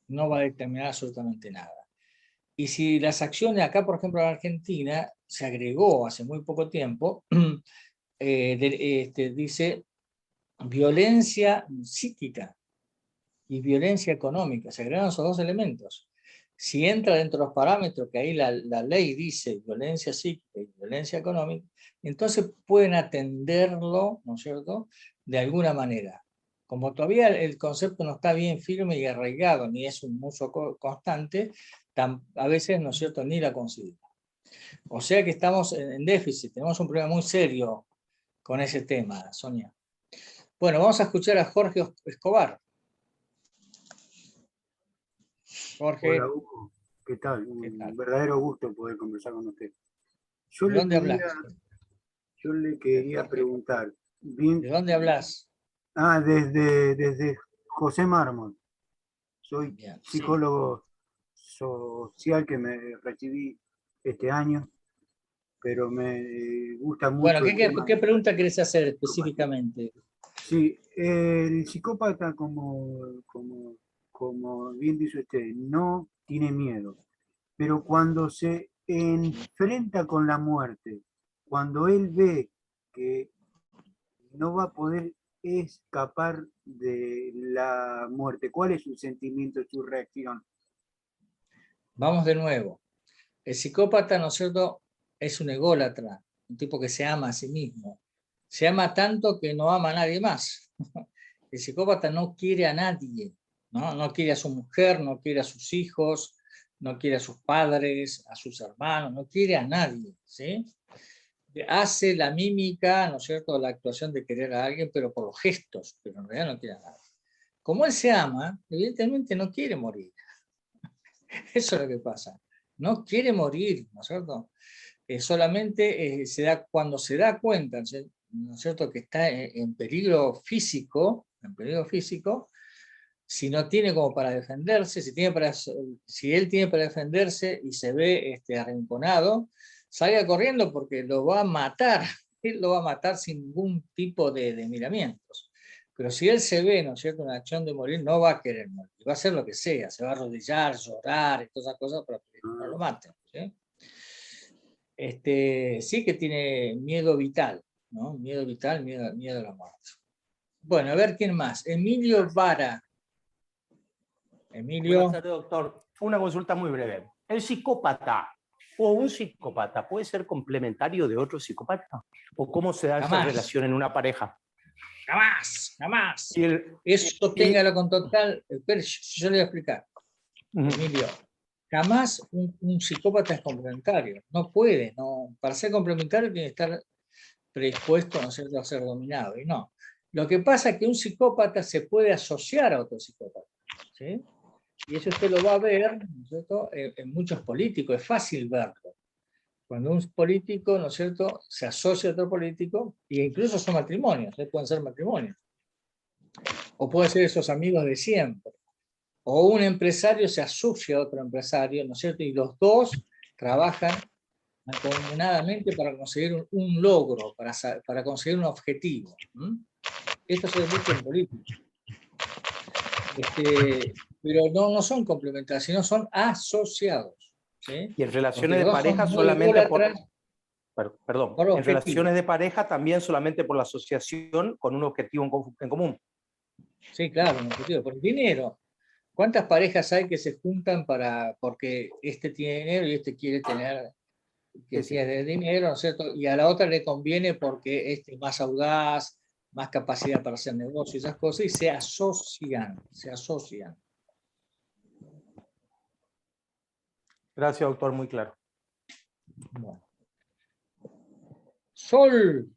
no va a determinar absolutamente nada. Y si las acciones, acá por ejemplo en Argentina, se agregó hace muy poco tiempo, dice violencia psíquica y violencia económica, se agregaron esos dos elementos. Si entra dentro de los parámetros que ahí la ley dice violencia psíquica y violencia económica, entonces pueden atenderlo, ¿no es cierto?, de alguna manera. Como todavía el concepto no está bien firme y arraigado, ni es un uso constante, a veces, ¿no es cierto?, ni la considera. O sea que estamos en déficit, tenemos un problema muy serio con ese tema, Sonia. Bueno, vamos a escuchar a Jorge Escobar. Jorge. Hola, Hugo. ¿Qué tal? ¿Qué tal? Un verdadero gusto poder conversar con usted. ¿De dónde hablas? Yo le quería preguntar. Bien, ¿De dónde hablas? desde José Mármol. Soy Bien, psicólogo social que me recibí este año, pero me gusta mucho. Bueno, ¿qué pregunta querés hacer específicamente? Sí, el psicópata, como bien dice usted, no tiene miedo, pero cuando se enfrenta con la muerte, cuando él ve que no va a poder escapar de la muerte, ¿cuál es su sentimiento, su reacción? Vamos de nuevo. El psicópata, ¿no es cierto?, es un ególatra, un tipo que se ama a sí mismo. Se ama tanto que no ama a nadie más. El psicópata no quiere a nadie, ¿no? No quiere a su mujer, no quiere a sus hijos, no quiere a sus padres, a sus hermanos, no quiere a nadie, ¿sí? Hace la mímica, ¿no es cierto?, la actuación de querer a alguien, pero por los gestos, pero en realidad no quiere a nadie. Como él se ama, evidentemente no quiere morir. Eso es lo que pasa. No quiere morir, ¿no es cierto? Solamente cuando se da cuenta, ¿no es cierto?, que está en peligro físico, si no tiene como para defenderse, si él tiene para defenderse y se ve arrinconado, salga corriendo porque lo va a matar. Él lo va a matar sin ningún tipo de miramientos. Pero si él se ve, ¿no es cierto?, una acción de morir, no va a querer morir. Va a hacer lo que sea, se va a arrodillar, llorar, y todas esas cosas para que no lo maten, ¿sí? Sí que tiene miedo vital, ¿no? Miedo vital, miedo a la muerte. Bueno, a ver quién más. Emilio Vara. Emilio. Buenas tardes, doctor. Una consulta muy breve. ¿El psicópata o un psicópata puede ser complementario de otro psicópata? ¿O cómo se da esa relación en una pareja? Jamás. Eso téngalo con total... Espera, yo le voy a explicar. Emilio, jamás un psicópata es complementario. No puede. Para ser complementario tiene que estar predispuesto, ¿no es cierto?, a ser dominado. Y no. Lo que pasa es que un psicópata se puede asociar a otro psicópata, ¿sí? Y eso usted lo va a ver, ¿no es cierto?, en muchos políticos. Es fácil verlo. Cuando un político, ¿no es cierto?, se asocia a otro político, e incluso son matrimonios, pueden ser matrimonios. O pueden ser esos amigos de siempre. O un empresario se asocia a otro empresario, ¿no es cierto?, y los dos trabajan mancomunadamente para conseguir un logro, para conseguir un objetivo. Esto se ve mucho en política. Pero no son complementarios, sino son asociados, ¿sí? Y en relaciones de pareja solamente Perdón, en relaciones de pareja también solamente por la asociación con un objetivo en común. Sí, claro, un objetivo. Por el dinero. ¿Cuántas parejas hay que se juntan porque este tiene dinero y este quiere tener tiene dinero, ¿no es cierto? Y a la otra le conviene porque este es más audaz, más capacidad para hacer negocios y esas cosas, y se asocian. Gracias, doctor, muy claro. Bueno. Sol,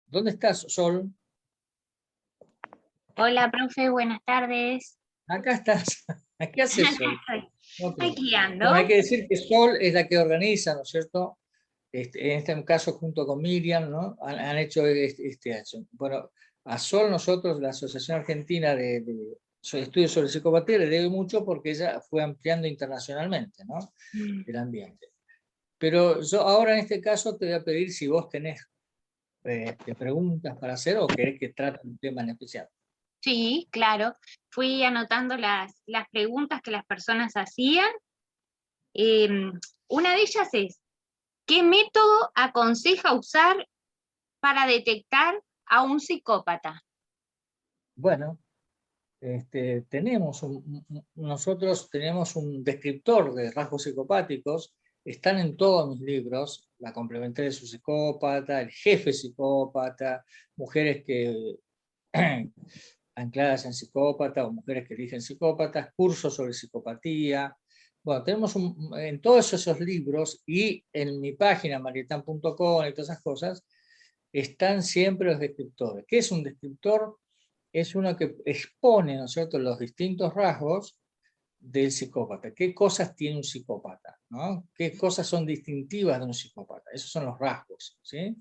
¿dónde estás, Sol? Hola, profe, buenas tardes. Acá estás. ¿Qué haces, Sol? Okay. Aquí ando. Bueno, hay que decir que Sol es la que organiza, ¿no es cierto? En este caso, junto con Miriam, ¿no? Han hecho este año. Bueno, a Sol nosotros, la Asociación Argentina de Estudios sobre Psicopatía, le debe mucho porque ella fue ampliando internacionalmente, ¿no? El ambiente. Pero yo ahora en este caso te voy a pedir si vos tenés preguntas para hacer o querés que trate un tema en especial. Sí, claro. Fui anotando las preguntas que las personas hacían. Una de ellas es, ¿qué método aconseja usar para detectar a un psicópata? Bueno, nosotros tenemos un descriptor de rasgos psicopáticos, están en todos mis libros, la complementaria de su psicópata, el jefe psicópata, mujeres que ancladas en psicópata o mujeres que eligen psicópatas, cursos sobre psicopatía. Bueno, tenemos en todos esos libros y en mi página marietan.com y todas esas cosas, están siempre los descriptores. ¿Qué es un descriptor? Es uno que expone, ¿no es cierto?, los distintos rasgos del psicópata. ¿Qué cosas tiene un psicópata? ¿No? ¿Qué cosas son distintivas de un psicópata? Esos son los rasgos, ¿sí?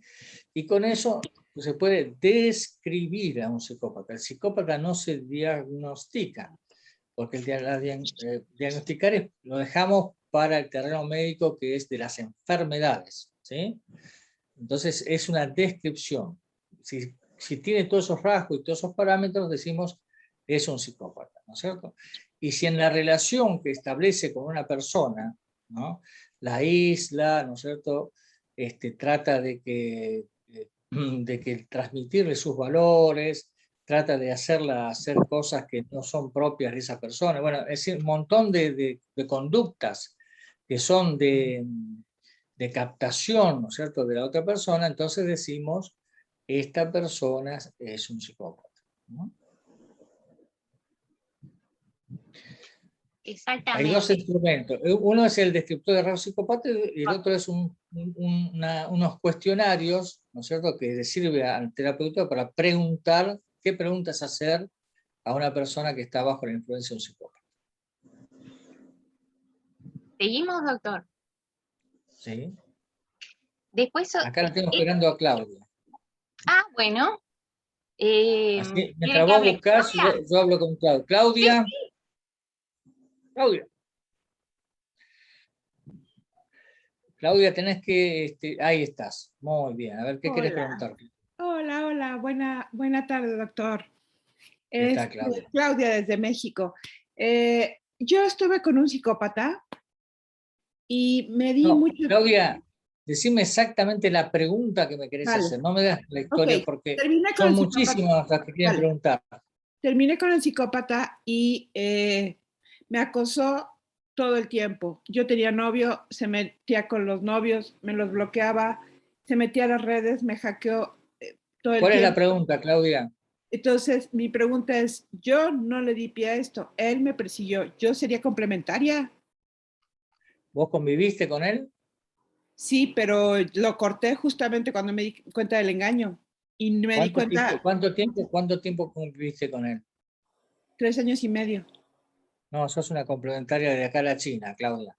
Y con eso se puede describir a un psicópata. El psicópata no se diagnostica, porque diagnosticar lo dejamos para el terreno médico, que es de las enfermedades, ¿sí? Entonces es una descripción. Si tiene todos esos rasgos y todos esos parámetros, decimos es un psicópata, ¿no es cierto? Y si en la relación que establece con una persona, ¿no?, la aísla, ¿no es cierto?, trata de que transmitirle sus valores, trata de hacerla hacer cosas que no son propias de esa persona. Bueno, es decir, un montón de conductas que son de captación, ¿no es cierto?, de la otra persona, entonces decimos, esta persona es un psicópata, ¿no? Exactamente. Hay dos instrumentos. Uno es el descriptor de rasgos psicópatas y el otro es unos cuestionarios, ¿no es cierto?, que le sirve al terapeuta para preguntar qué preguntas hacer a una persona que está bajo la influencia de un psicópata. ¿Seguimos, doctor? ¿Sí? Después, acá la tengo esperando a Claudia. Ah, bueno. Así, mientras vos buscás, yo hablo con Claudia. Claudia. Sí, sí. Claudia. Claudia, tenés que... ahí estás. Muy bien. A ver, ¿qué querés preguntar? Hola. Buena tarde, doctor. ¿Qué tal, Claudia? Claudia, desde México. Yo estuve con un psicópata y me di mucho... Claudia, decime exactamente la pregunta que me querés hacer. No me das la historia porque son muchísimas las que quieren preguntar. Terminé con el psicópata y me acosó todo el tiempo. Yo tenía novio, se metía con los novios, me los bloqueaba, se metía a las redes, me hackeó todo el tiempo. ¿Cuál es la pregunta, Claudia? Entonces, mi pregunta es, yo no le di pie a esto, él me persiguió, ¿yo sería complementaria? ¿Vos conviviste con él? Sí, pero lo corté justamente cuando me di cuenta del engaño. Y me di cuenta... ¿Cuánto tiempo conviviste con él? 3 años y medio. No, sos una complementaria de acá a la China, Claudia.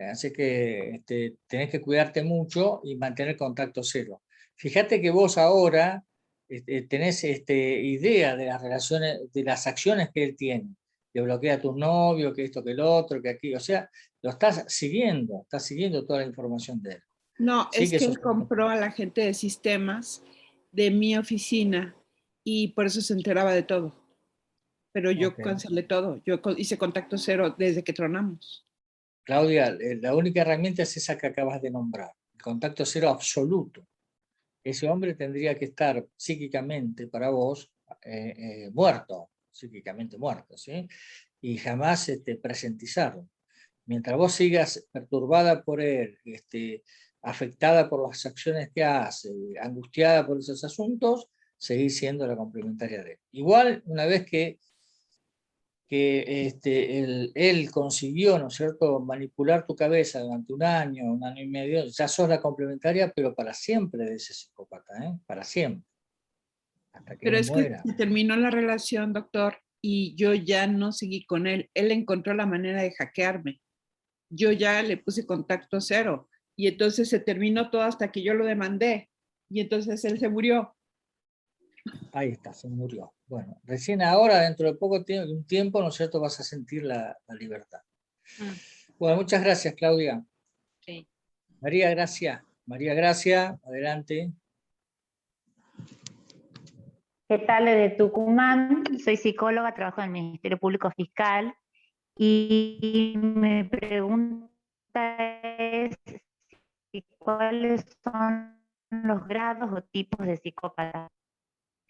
Así que tenés que cuidarte mucho y mantener contacto cero. Fíjate que vos ahora tenés idea de las relaciones, de las acciones que él tiene. Que bloquea a tus novios, que esto, que el otro, que aquí. O sea, lo estás siguiendo toda la información de él. No, sí, es que él compró a la gente de sistemas de mi oficina y por eso se enteraba de todo. Pero yo cancelé todo, yo hice contacto cero desde que tronamos. Claudia, la única herramienta es esa que acabas de nombrar, el contacto cero absoluto. Ese hombre tendría que estar psíquicamente para vos muerto, psíquicamente muerto, ¿sí? Y jamás presentizarlo. Mientras vos sigas perturbada por él, afectada por las acciones que hace, angustiada por esos asuntos, seguís siendo la complementaria de él. Igual, una vez que que él consiguió, ¿no es cierto?, manipular tu cabeza durante un año y medio, ya sos la complementaria, pero para siempre de ese psicópata, ¿eh? Para siempre. Hasta que Pero él es que muera. se terminó la relación, doctor, y yo ya no seguí con él. Él encontró la manera de hackearme. Yo ya le puse contacto cero. Y entonces se terminó todo hasta que yo lo demandé. Y entonces él se murió. Ahí está, se murió. Bueno, recién ahora, dentro de poco un tiempo, ¿no es cierto?, vas a sentir la libertad. Bueno, muchas gracias, Claudia. Sí. María Gracia. María Gracia, adelante. ¿Qué tal? Desde Tucumán, soy psicóloga, trabajo en el Ministerio Público Fiscal y mi pregunta es ¿cuáles son los grados o tipos de psicópata?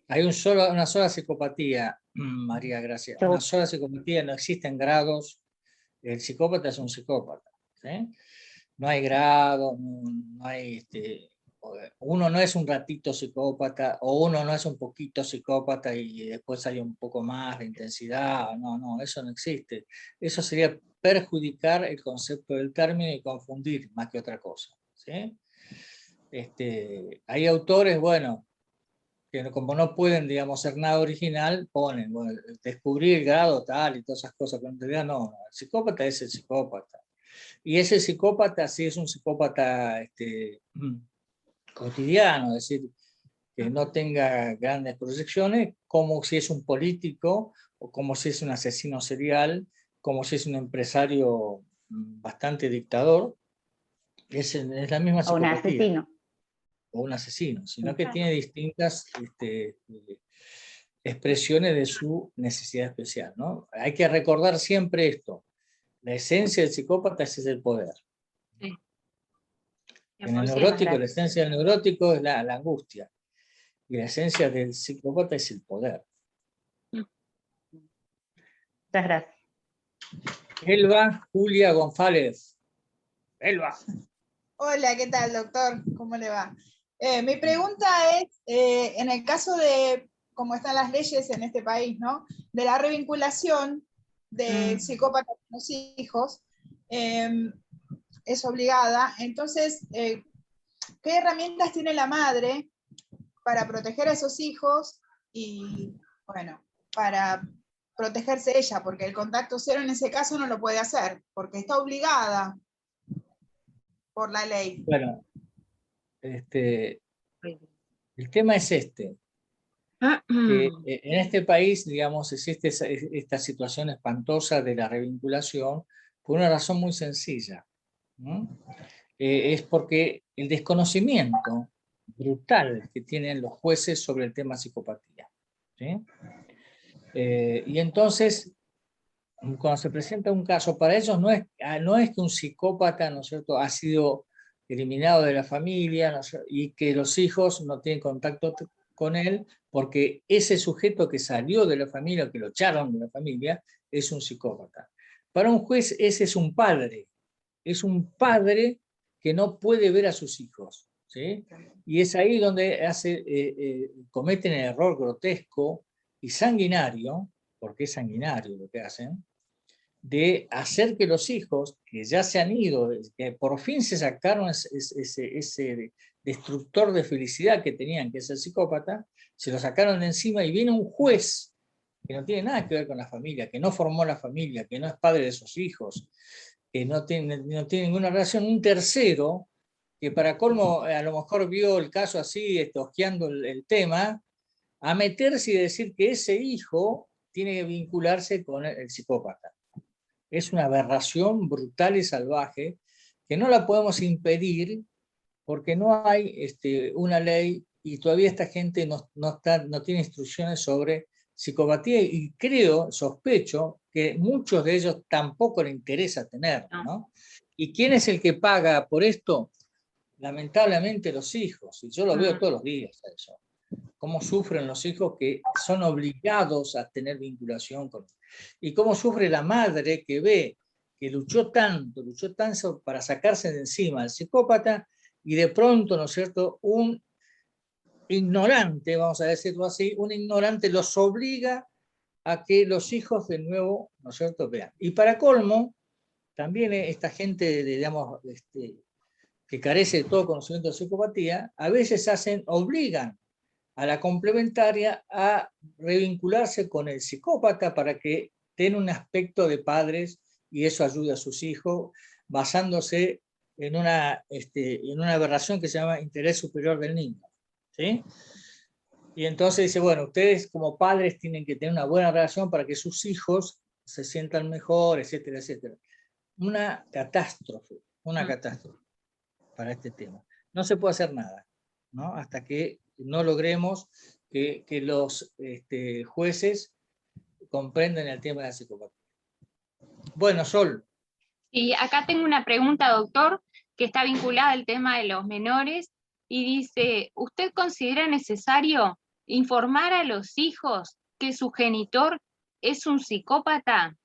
Hay una sola psicopatía, María Gracia. Una sola psicopatía, no existen grados. El psicópata es un psicópata, ¿sí? No hay grado, no hay uno no es un ratito psicópata, o uno no es un poquito psicópata y después hay un poco más de intensidad. No, eso no existe. Eso sería perjudicar el concepto del término y confundir más que otra cosa, ¿sí? Hay autores, bueno, que como no pueden, digamos, hacer nada original, ponen, bueno, descubrir el grado tal y todas esas cosas, pero en realidad no, el psicópata es el psicópata. Y ese psicópata sí es un psicópata cotidiano, es decir, que no tenga grandes proyecciones, como si es un político, o como si es un asesino serial, como si es un empresario bastante dictador. Es la misma psicopatía. O un asesino. O un asesino, sino que tiene distintas expresiones de su necesidad especial, ¿no? Hay que recordar siempre esto. La esencia del psicópata es el poder. Sí. En el neurótico, la esencia del neurótico es la angustia. Y la esencia del psicópata es el poder. Muchas gracias. Elba Julia González. Elba. Hola, ¿qué tal, doctor? ¿Cómo le va? Mi pregunta es, en el caso de cómo están las leyes en este país, ¿no? De la revinculación del psicópata con los hijos, es obligada. Entonces, ¿qué herramientas tiene la madre para proteger a esos hijos y, bueno, para protegerse ella? Porque el contacto cero en ese caso no lo puede hacer, porque está obligada por la ley. Bueno, el tema es que en este país, digamos, existe esta situación espantosa de la revinculación por una razón muy sencilla, ¿no? Es porque el desconocimiento brutal que tienen los jueces sobre el tema psicopatía, ¿sí? Y entonces, cuando se presenta un caso, para ellos no es que un psicópata, ¿no es cierto?, ha sido eliminado de la familia, ¿no es cierto?, y que los hijos no tienen contacto con él, porque ese sujeto que salió de la familia, que lo echaron de la familia, es un psicópata. Para un juez ese es un padre que no puede ver a sus hijos, ¿sí? Y es ahí donde cometen el error grotesco y sanguinario, porque es sanguinario lo que hacen, de hacer que los hijos que ya se han ido, que por fin se sacaron ese destructor de felicidad que tenían, que es el psicópata, se lo sacaron de encima y viene un juez que no tiene nada que ver con la familia, que no formó la familia, que no es padre de esos hijos, que no tiene ninguna relación, un tercero, que para colmo a lo mejor vio el caso así, hojeando el tema, a meterse y decir que ese hijo tiene que vincularse con el psicópata. Es una aberración brutal y salvaje que no la podemos impedir porque no hay una ley y todavía esta gente no tiene instrucciones sobre psicopatía y sospecho que muchos de ellos tampoco les interesa tener, ¿no? ¿Y quién es el que paga por esto? Lamentablemente los hijos, y yo lo veo todos los días eso. Cómo sufren los hijos que son obligados a tener vinculación con él. Y cómo sufre la madre que ve que luchó tanto para sacarse de encima al psicópata y de pronto, ¿no es cierto?, un ignorante, vamos a decirlo así, un ignorante los obliga a que los hijos de nuevo, ¿no es cierto?, vean. Y para colmo, también esta gente, digamos, que carece de todo conocimiento de psicopatía, a veces obligan a la complementaria a revincularse con el psicópata para que tenga un aspecto de padres y eso ayude a sus hijos, basándose en una aberración que se llama interés superior del niño. ¿Sí? Y entonces dice, bueno, ustedes como padres tienen que tener una buena relación para que sus hijos se sientan mejor, etcétera, etcétera. Una catástrofe para este tema. No se puede hacer nada, ¿no? Hasta que no logremos que los jueces comprenden el tema de la psicopatía. Bueno, Sol. Y acá tengo una pregunta, doctor, que está vinculada al tema de los menores, y dice, ¿usted considera necesario informar a los hijos que su genitor es un psicópata?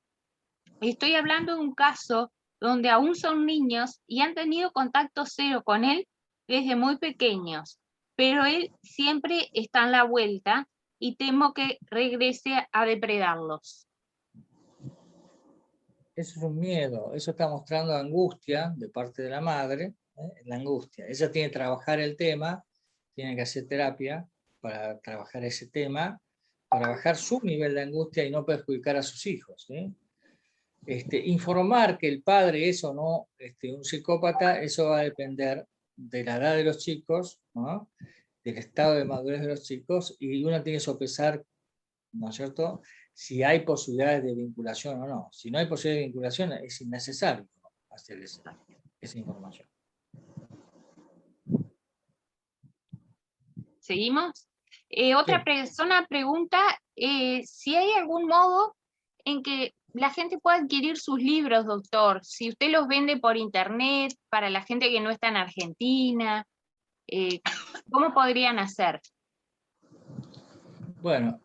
Estoy hablando de un caso donde aún son niños y han tenido contacto cero con él desde muy pequeños, pero él siempre está en la vuelta y temo que regrese a depredarlos. Eso es un miedo, eso está mostrando angustia de parte de la madre, la angustia. Ella tiene que trabajar el tema, tiene que hacer terapia para trabajar ese tema, para bajar su nivel de angustia y no perjudicar a sus hijos. Informar que el padre es o no un psicópata, eso va a depender de la edad de los chicos, ¿no? Del estado de madurez de los chicos, y uno tiene que sopesar, ¿no es cierto?, si hay posibilidades de vinculación o no. Si no hay posibilidad de vinculación, es innecesario hacer esa información. ¿Seguimos? Otra persona pregunta si hay algún modo en que la gente pueda adquirir sus libros, doctor. Si usted los vende por internet, para la gente que no está en Argentina, ¿cómo podrían hacer? Bueno,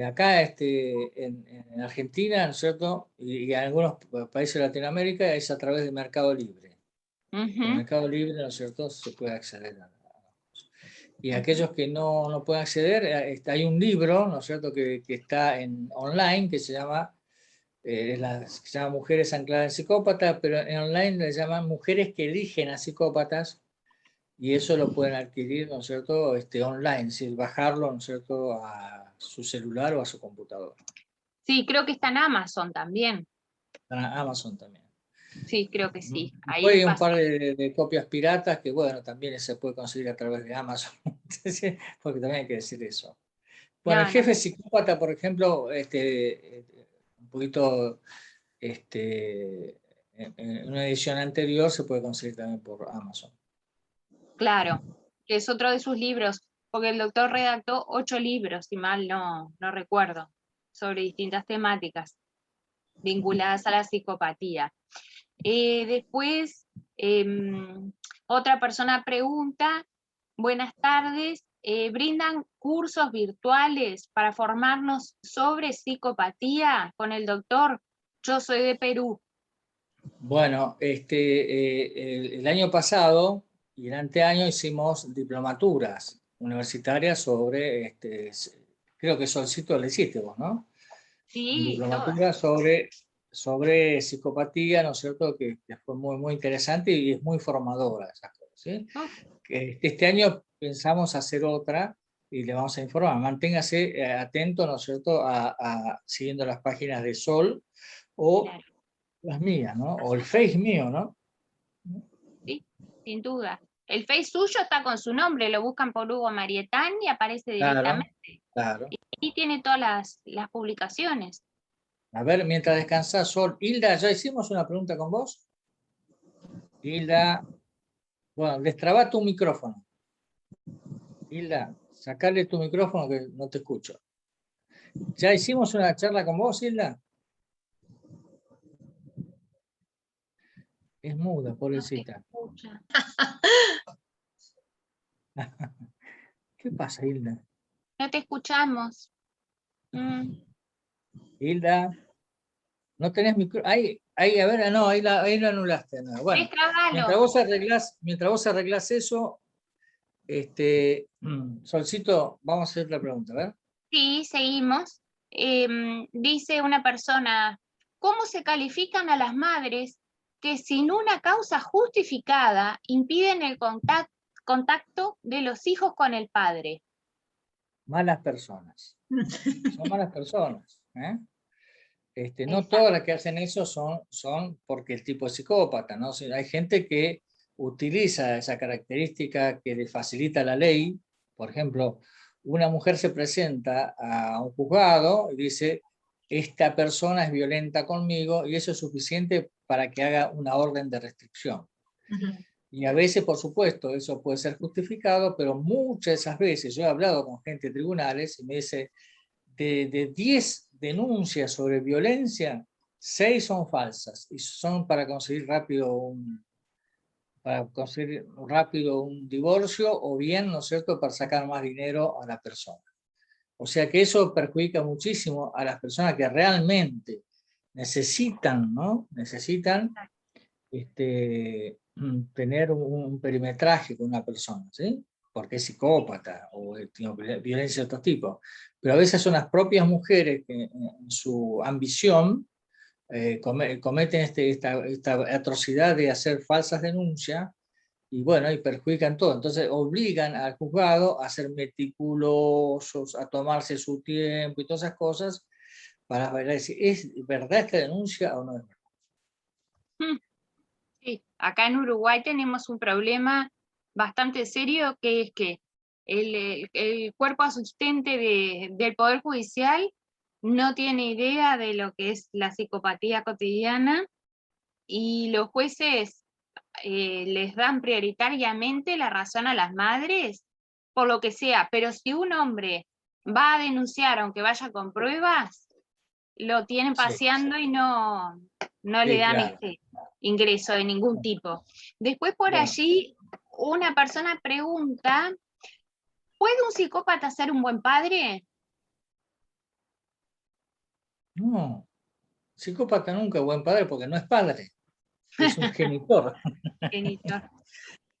acá en Argentina, ¿no es cierto?, y en algunos países de Latinoamérica es a través de Mercado Libre. En Mercado Libre, ¿no es cierto?, se puede acceder a. Y aquellos que no pueden acceder, hay un libro, ¿no es cierto?, que está online, que se llama Mujeres ancladas en psicópatas, pero en online le llaman Mujeres que eligen a psicópatas, y eso lo pueden adquirir, ¿no es cierto?, online, es decir, bajarlo, ¿no es cierto?, a su celular o a su computadora. Sí, creo que está en Amazon también. Está en Amazon también. Sí, creo que sí. Ahí hay un par de copias piratas que, bueno, también se puede conseguir a través de Amazon, porque también hay que decir eso. Bueno, el jefe psicópata, por ejemplo, un poquito, en una edición anterior se puede conseguir también por Amazon. Claro, que es otro de sus libros, porque el doctor redactó 8 libros, si mal no recuerdo, sobre distintas temáticas vinculadas a la psicopatía. Después, otra persona pregunta, buenas tardes, ¿brindan cursos virtuales para formarnos sobre psicopatía con el doctor? Yo soy de Perú. Bueno, el año pasado y el anteaño hicimos diplomaturas universitarias sobre, creo que Solcito le hiciste vos, ¿no? Sí. Diplomatura sobre psicopatía, ¿no es cierto?, que fue muy, muy interesante y es muy formadora esas cosas, ¿sí? Este año pensamos hacer otra y le vamos a informar. Manténgase atento, ¿no es cierto?, siguiendo las páginas de Sol o las mías, ¿no? O el Face mío, ¿no? Sí, sin duda. El Face suyo está con su nombre, lo buscan por Hugo Marietán y aparece directamente. Claro. Y tiene todas las publicaciones. A ver, mientras descansás, Sol. Hilda, ¿ya hicimos una pregunta con vos? Hilda, bueno, destraba tu micrófono. Hilda, sacarle tu micrófono que no te escucho. ¿Ya hicimos una charla con vos, Hilda? Es muda, pobrecita. No te escucha. ¿Qué pasa, Hilda? No te escuchamos. Hilda, no tenés micrófono. Ahí, a ver, no, ahí lo anulaste. No. Bueno, mientras vos arreglás eso, Solcito, vamos a hacer la pregunta, a ver. Sí, seguimos. Dice una persona, ¿cómo se califican a las madres que sin una causa justificada impiden el contacto de los hijos con el padre? Malas personas. Son malas personas. ¿Eh? No Exacto. todas las que hacen eso son porque el tipo es psicópata, ¿no? Hay gente que utiliza esa característica que le facilita la ley. Por ejemplo, una mujer se presenta a un juzgado y dice, esta persona es violenta conmigo, y eso es suficiente para que haga una orden de restricción. Y a veces, por supuesto, eso puede ser justificado, pero muchas de esas veces, yo he hablado con gente de tribunales y me dice, de 10 denuncias sobre violencia, 6 son falsas, y son para conseguir rápido un divorcio, o bien, ¿no es cierto?, para sacar más dinero a la persona. O sea que eso perjudica muchísimo a las personas que realmente necesitan, ¿no? Necesitan tener un perimetraje con una persona, ¿sí? Porque es psicópata o tiene violencia de otro tipo. Pero a veces son las propias mujeres que en su ambición cometen esta atrocidad de hacer falsas denuncias, y bueno, y perjudican todo. Entonces obligan al juzgado a ser meticulosos, a tomarse su tiempo y todas esas cosas para ver si es verdad esta denuncia o no es verdad. Sí, acá en Uruguay tenemos un problema bastante serio, que es que el cuerpo asistente del Poder Judicial no tiene idea de lo que es la psicopatía cotidiana, y los jueces les dan prioritariamente la razón a las madres, por lo que sea, pero si un hombre va a denunciar, aunque vaya con pruebas, lo tienen paseando y no le dan ingreso de ningún tipo. Después por allí, una persona pregunta, ¿puede un psicópata ser un buen padre? No, psicópata nunca es buen padre porque no es padre, es un genitor. Genitor.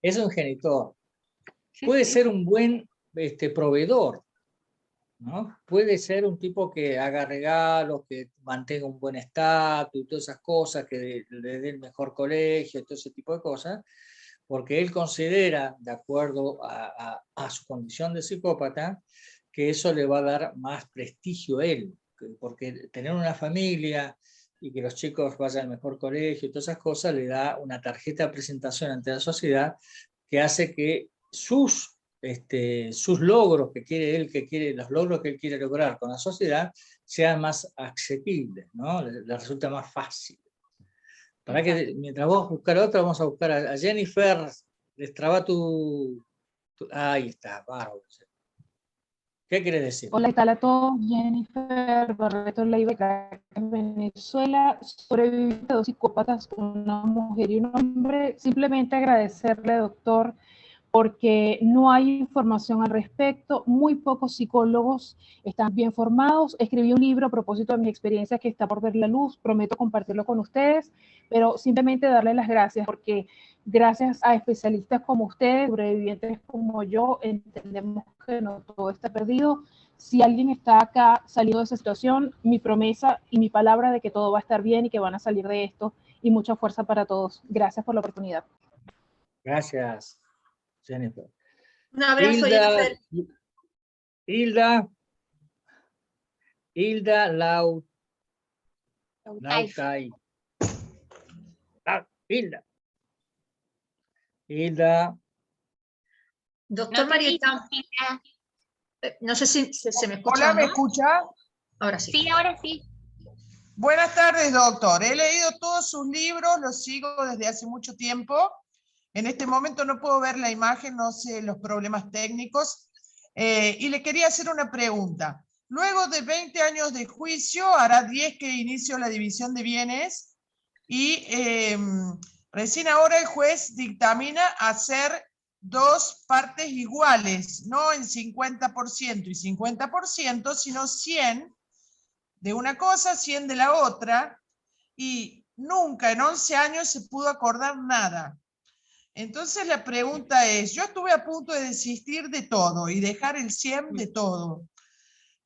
Es un genitor. Puede ser un buen proveedor, ¿no? Puede ser un tipo que haga regalos, que mantenga un buen estatus y todas esas cosas, que le dé el mejor colegio, todo ese tipo de cosas, porque él considera, de acuerdo a su condición de psicópata, que eso le va a dar más prestigio a él, porque tener una familia y que los chicos vayan al mejor colegio y todas esas cosas le da una tarjeta de presentación ante la sociedad que hace que sus logros que quiere él, los logros que él quiere lograr con la sociedad sean más asequibles, ¿no? Le resulta más fácil. Para que mientras vos buscar otra, vamos a buscar a Jennifer. Destraba ahí está, bárbaro. ¿Qué quiere decir? Hola, ¿qué tal a todos? Jennifer Barreto Leiva, en Venezuela, sobreviviente de 2 psicópatas, una mujer y un hombre. Simplemente agradecerle, doctor, porque no hay información al respecto, muy pocos psicólogos están bien formados. Escribí un libro a propósito de mis experiencias que está por ver la luz, prometo compartirlo con ustedes, pero simplemente darle las gracias, porque gracias a especialistas como ustedes, sobrevivientes como yo, entendemos que no todo está perdido. Si alguien está acá saliendo de esa situación, mi promesa y mi palabra de que todo va a estar bien y que van a salir de esto, y mucha fuerza para todos. Gracias por la oportunidad. Gracias, Jennifer. Un abrazo, Jennifer. Hilda Hilda. Doctor Marieta, no sé si se me escucha. Hola, ¿no? ¿me escucha? Ahora sí. Sí, ahora sí. Buenas tardes, doctor. He leído todos sus libros, los sigo desde hace mucho tiempo. En este momento no puedo ver la imagen, no sé los problemas técnicos. Y le quería hacer una pregunta. Luego de 20 años de juicio, hará 10 que inició la división de bienes, y recién ahora el juez dictamina hacer 2 partes iguales, no en 50% y 50%, sino 100 de una cosa, 100 de la otra, y nunca en 11 años se pudo acordar nada. Entonces la pregunta es, yo estuve a punto de desistir de todo y dejar el CIEM de todo.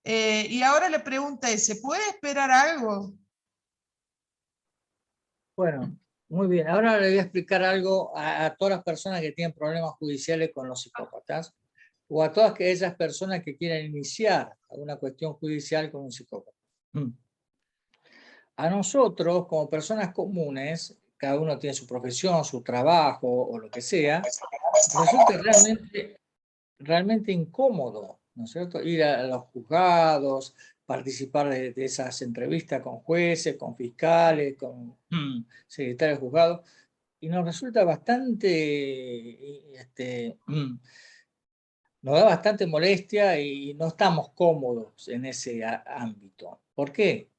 Y ahora la pregunta es, ¿se puede esperar algo? Bueno, muy bien. Ahora le voy a explicar algo a todas las personas que tienen problemas judiciales con los psicópatas, o a todas aquellas personas que quieran iniciar alguna cuestión judicial con un psicópata. A nosotros, como personas comunes, cada uno tiene su profesión, su trabajo o lo que sea, resulta realmente incómodo, ¿no es cierto? Ir a los juzgados, participar de esas entrevistas con jueces, con fiscales, con secretarios de juzgados, y nos resulta bastante, nos da bastante molestia y no estamos cómodos en ese ámbito. ¿Por qué?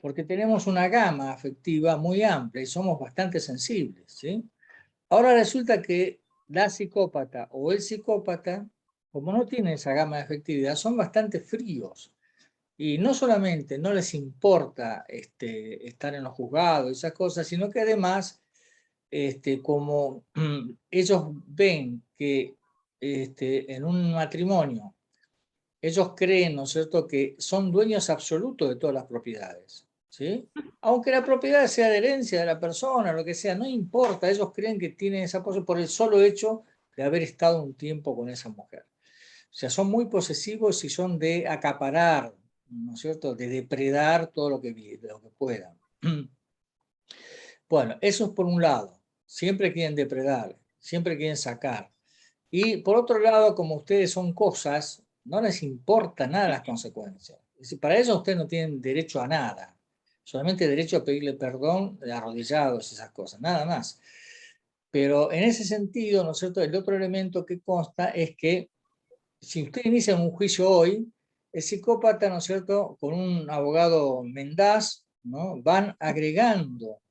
Porque tenemos una gama afectiva muy amplia y somos bastante sensibles, ¿sí? Ahora resulta que la psicópata o el psicópata, como no tienen esa gama de afectividad, son bastante fríos. Y no solamente no les importa estar en los juzgados y esas cosas, sino que además, como ellos ven que en un matrimonio, ellos creen, ¿no es cierto?, que son dueños absolutos de todas las propiedades, ¿sí? Aunque la propiedad sea de herencia de la persona, lo que sea, no importa, ellos creen que tienen esa posición por el solo hecho de haber estado un tiempo con esa mujer. O sea, son muy posesivos y son de acaparar, ¿no es cierto?, de depredar todo lo que puedan. Bueno, eso es por un lado, siempre quieren depredar, siempre quieren sacar. Y por otro lado, como ustedes son cosas, no les importa nada las consecuencias. Es decir, para ellos ustedes no tienen derecho a nada, solamente derecho a pedirle perdón de arrodillados, esas cosas, nada más. Pero en ese sentido, ¿no es cierto?, el otro elemento que consta es que si usted inicia un juicio hoy, el psicópata, ¿no es cierto?, con un abogado mendaz, ¿no?, van agregando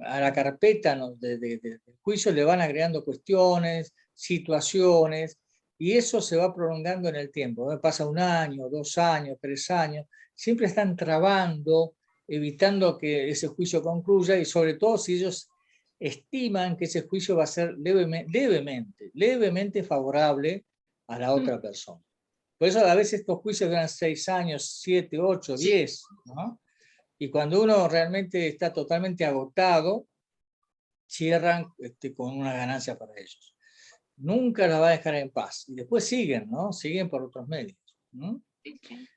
a la carpeta, ¿no?, del juicio, le van agregando cuestiones, situaciones, y eso se va prolongando en el tiempo, ¿no? Pasa 1 año, 2 años, 3 años, siempre están trabando, evitando que ese juicio concluya, y sobre todo si ellos estiman que ese juicio va a ser levemente favorable a la otra persona. Por eso a veces estos juicios duran 6 años, 7, 8, 10, ¿no? Y cuando uno realmente está totalmente agotado, cierran con una ganancia para ellos. Nunca la va a dejar en paz. Y después siguen, ¿no? Siguen por otros medios, ¿no?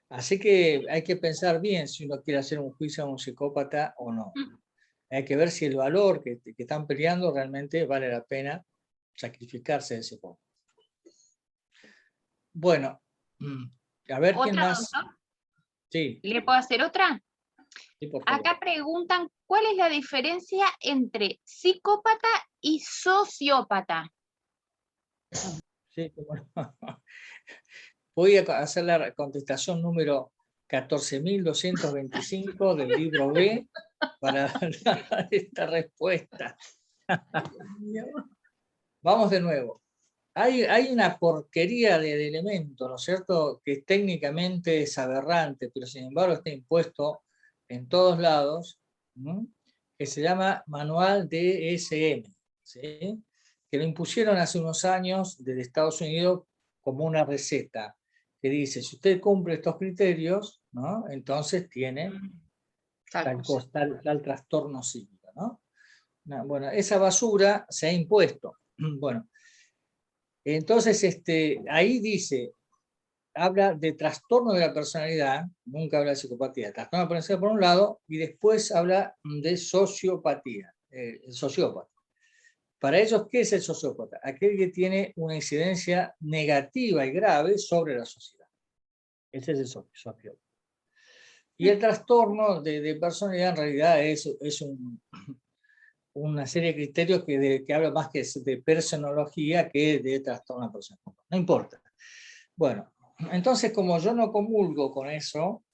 Así que hay que pensar bien si uno quiere hacer un juicio a un psicópata o no. Hay que ver si el valor que están peleando realmente vale la pena sacrificarse de ese poco. Bueno, a ver quién más. ¿Doctor? Sí. ¿Le puedo hacer otra? Sí, por favor. Acá preguntan, ¿cuál es la diferencia entre psicópata y sociópata? Sí, bueno. Voy a hacer la contestación número 14.225 del libro B para dar esta respuesta. Vamos de nuevo. Hay una porquería de elementos, ¿no es cierto?, que técnicamente es aberrante, pero sin embargo está impuesto en todos lados, ¿no?, que se llama Manual DSM, ¿sí?, que lo impusieron hace unos años desde Estados Unidos como una receta, que dice, si usted cumple estos criterios, ¿no?, entonces tiene tal trastorno psíquico, ¿no? Bueno, esa basura se ha impuesto. Bueno, entonces ahí dice, habla de trastorno de la personalidad, nunca habla de psicopatía, trastorno de la personalidad por un lado, y después habla de sociopatía, el sociópata. Para ellos, ¿qué es el sociópata? Aquel que tiene una incidencia negativa y grave sobre la sociedad. Ese es el sociópata. Y el trastorno de personalidad en realidad es una serie de criterios que habla más que de personología que de trastorno personal. No importa. Bueno, entonces como yo no comulgo con eso,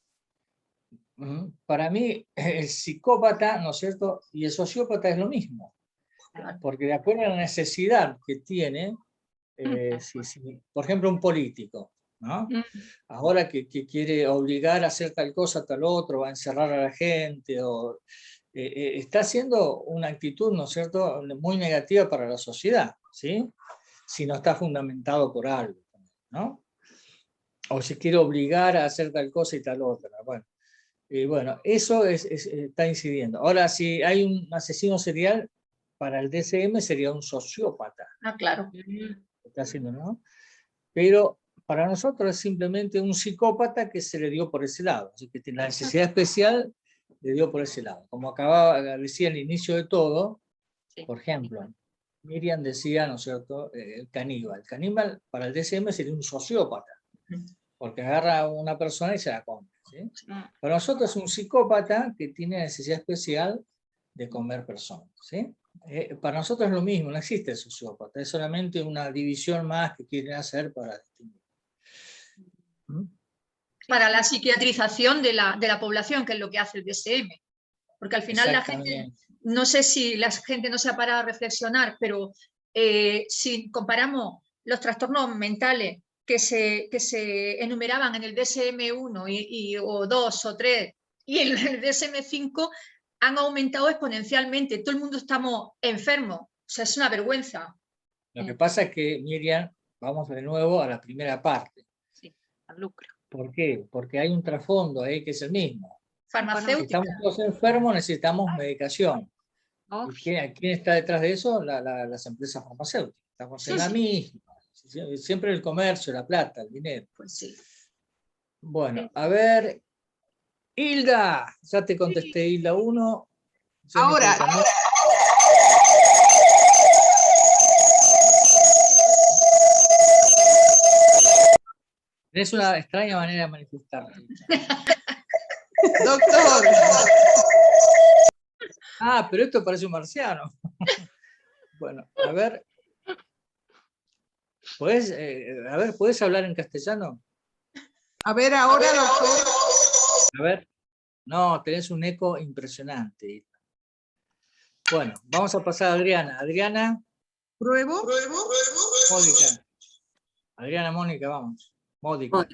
para mí el psicópata, ¿no es cierto?, y el sociópata es lo mismo. Porque de acuerdo a la necesidad que tiene, por ejemplo, un político, ¿no?, ahora que quiere obligar a hacer tal cosa, tal otro, va a encerrar a la gente, o está haciendo una actitud, ¿no es cierto?, muy negativa para la sociedad, ¿sí? Si no está fundamentado por algo, ¿no? O si quiere obligar a hacer tal cosa y tal otra. Bueno, bueno, eso está incidiendo. Ahora, si hay un asesino serial, para el DSM sería un sociópata. Ah, claro. Está haciendo, ¿no? Pero para nosotros es simplemente un psicópata que se le dio por ese lado. Así que la necesidad especial le dio por ese lado. Como decía al inicio de todo, por ejemplo, Miriam decía, ¿no es cierto?, el caníbal. El caníbal para el DSM sería un sociópata, porque agarra a una persona y se la come, ¿sí? Para nosotros es un psicópata que tiene necesidad especial de comer personas, ¿sí? Para nosotros es lo mismo, no existe el sociópata, es solamente una división más que quieren hacer para distinguir. Para la psiquiatrización de la población, que es lo que hace el DSM. Porque al final la gente, no sé si la gente no se ha parado a reflexionar, pero si comparamos los trastornos mentales que se enumeraban en el DSM-1 o 2 o 3 y en el DSM-5 han aumentado exponencialmente. Todo el mundo estamos enfermos. O sea, es una vergüenza. Lo que pasa es que, Miriam, vamos de nuevo a la primera parte. Sí, al lucro. ¿Por qué? Porque hay un trasfondo ahí que es el mismo. Farmacéutica. Si estamos todos enfermos, necesitamos medicación. ¿Y quién está detrás de eso? Las empresas farmacéuticas. Estamos en la misma. Siempre el comercio, la plata, el dinero. Pues sí. Bueno, a ver. Hilda, ya te contesté, Hilda 1. Ahora. Es una extraña manera de manifestarte. Doctor. Ah, pero esto parece un marciano. Bueno, a ver. ¿Puedes hablar en castellano? A ver, ahora, doctor. A ver. No, tenés un eco impresionante. Bueno, vamos a pasar a Adriana. Adriana. ¿Pruebo? Mónica. Adriana, Mónica, vamos. Mónica.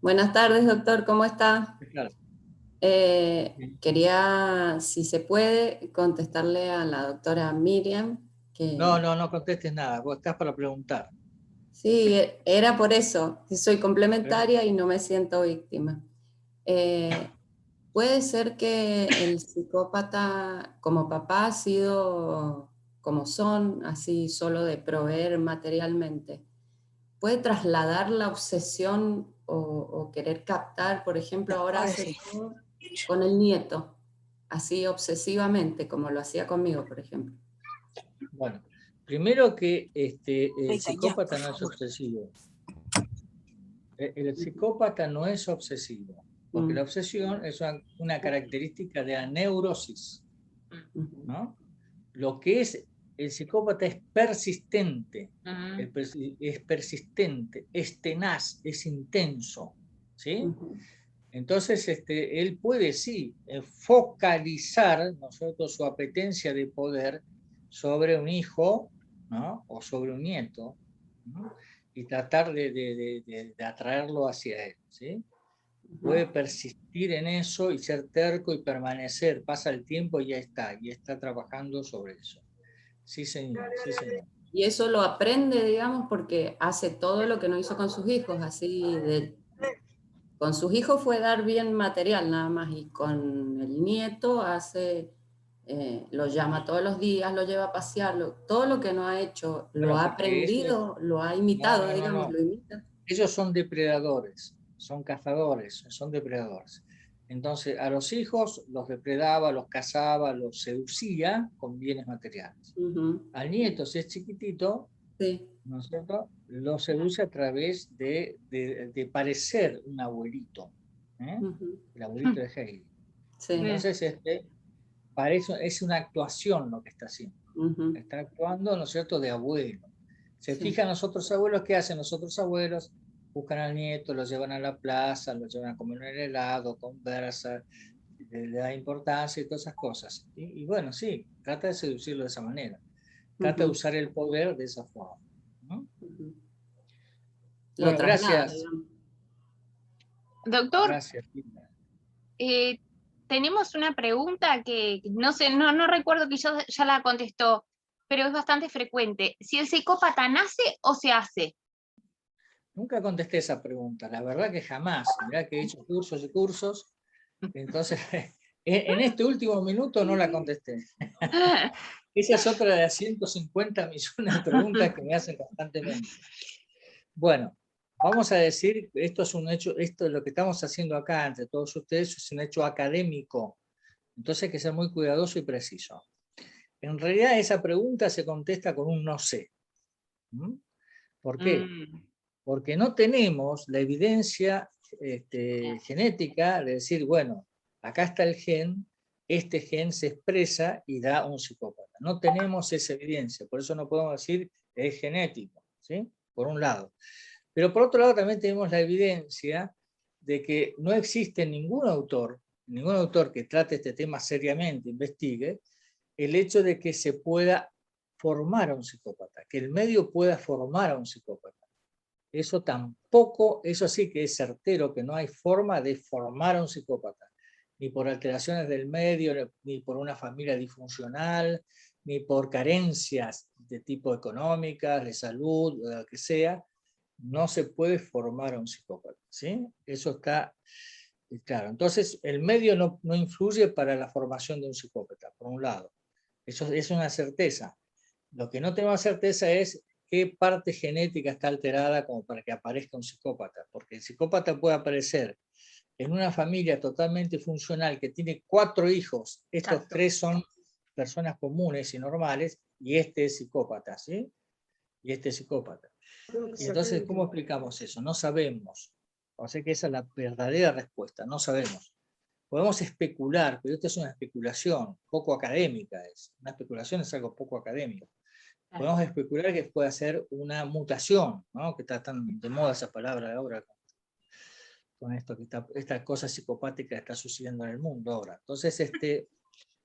Buenas tardes, doctor, ¿cómo está? Claro. Quería, si se puede, contestarle a la doctora Miriam. No contestes nada, vos estás para preguntar. Sí, era por eso, soy complementaria y no me siento víctima. ¿Puede ser que el psicópata como papá ha sido como son, así solo de proveer materialmente? ¿Puede trasladar la obsesión o querer captar, por ejemplo, ahora hace todo con el nieto, así obsesivamente, como lo hacía conmigo, por ejemplo? Bueno, primero que el psicópata no es obsesivo. El psicópata no es obsesivo, porque la obsesión es una característica de la neurosis, ¿no? Lo que es el psicópata es persistente, es tenaz, es intenso, ¿sí? Entonces, él puede, sí, focalizar, ¿no es cierto?, su apetencia de poder sobre un hijo, ¿no?, o sobre un nieto, ¿no?, y tratar de atraerlo hacia él, ¿sí? Puede persistir en eso y ser terco y permanecer, pasa el tiempo y ya está, y está trabajando sobre eso. Sí, señor, sí, señor. Y eso lo aprende, digamos, porque hace todo lo que no hizo con sus hijos, así con sus hijos fue dar bien material nada más, y con el nieto lo llama todos los días, lo lleva a pasear, todo lo que no ha hecho, lo ha aprendido, lo ha imitado, digamos, lo imita. Ellos son depredadores, son cazadores, son depredadores. Entonces, a los hijos los depredaba, los cazaba, los seducía con bienes materiales. Al nieto, si es chiquitito, ¿no es cierto?, lo seduce a través de parecer un abuelito, el abuelito de Heidi. Entonces, es una actuación lo que está haciendo. Está actuando, ¿no es cierto?, de abuelo. Se fijan los otros abuelos, ¿qué hacen los otros abuelos? Buscan al nieto, lo llevan a la plaza, lo llevan a comer un helado, conversan, le da importancia y todas esas cosas. Y bueno, sí, trata de seducirlo de esa manera. Trata de usar el poder de esa forma, ¿no? Bueno, gracias. Doctor, Gracias. tenemos una pregunta que no sé, no recuerdo que yo ya la contestó, pero es bastante frecuente. ¿Si el psicópata nace o se hace? Nunca contesté esa pregunta, la verdad que jamás. Mirá que he hecho cursos y cursos, entonces en este último minuto no la contesté. Esa es otra de las 150 millones de preguntas que me hacen constantemente. Bueno, vamos a decir, esto es un hecho, esto es lo que estamos haciendo acá entre todos ustedes, es un hecho académico. Entonces hay que ser muy cuidadoso y preciso. En realidad esa pregunta se contesta con un no sé. ¿Por qué? Porque no tenemos la evidencia genética de decir, bueno, acá está el gen, este gen se expresa y da un psicópata. No tenemos esa evidencia, por eso no podemos decir que es genético, ¿sí? Por un lado. Pero por otro lado también tenemos la evidencia de que no existe ningún autor que trate este tema seriamente, investigue, el hecho de que se pueda formar a un psicópata, que el medio pueda formar a un psicópata. Eso tampoco, eso sí que es certero, que no hay forma de formar a un psicópata, ni por alteraciones del medio, ni por una familia disfuncional, ni por carencias de tipo económicas, de salud, de lo que sea, no se puede formar a un psicópata, ¿sí? Eso está claro. Entonces, el medio no influye para la formación de un psicópata, por un lado. Eso es una certeza. Lo que no tenemos certeza es qué parte genética está alterada como para que aparezca un psicópata, porque el psicópata puede aparecer en una familia totalmente funcional que tiene 4 hijos, estos 3 son personas comunes y normales, y este es psicópata, ¿sí? Y este es psicópata. Y entonces, ¿cómo explicamos eso? No sabemos. O sea que esa es la verdadera respuesta, no sabemos. Podemos especular, pero esto es una especulación, poco académica es. Una especulación es algo poco académico. Podemos especular que puede ser una mutación, ¿no? Que está tan de moda esa palabra ahora, con esto, que esta cosa psicopática está sucediendo en el mundo ahora. Entonces,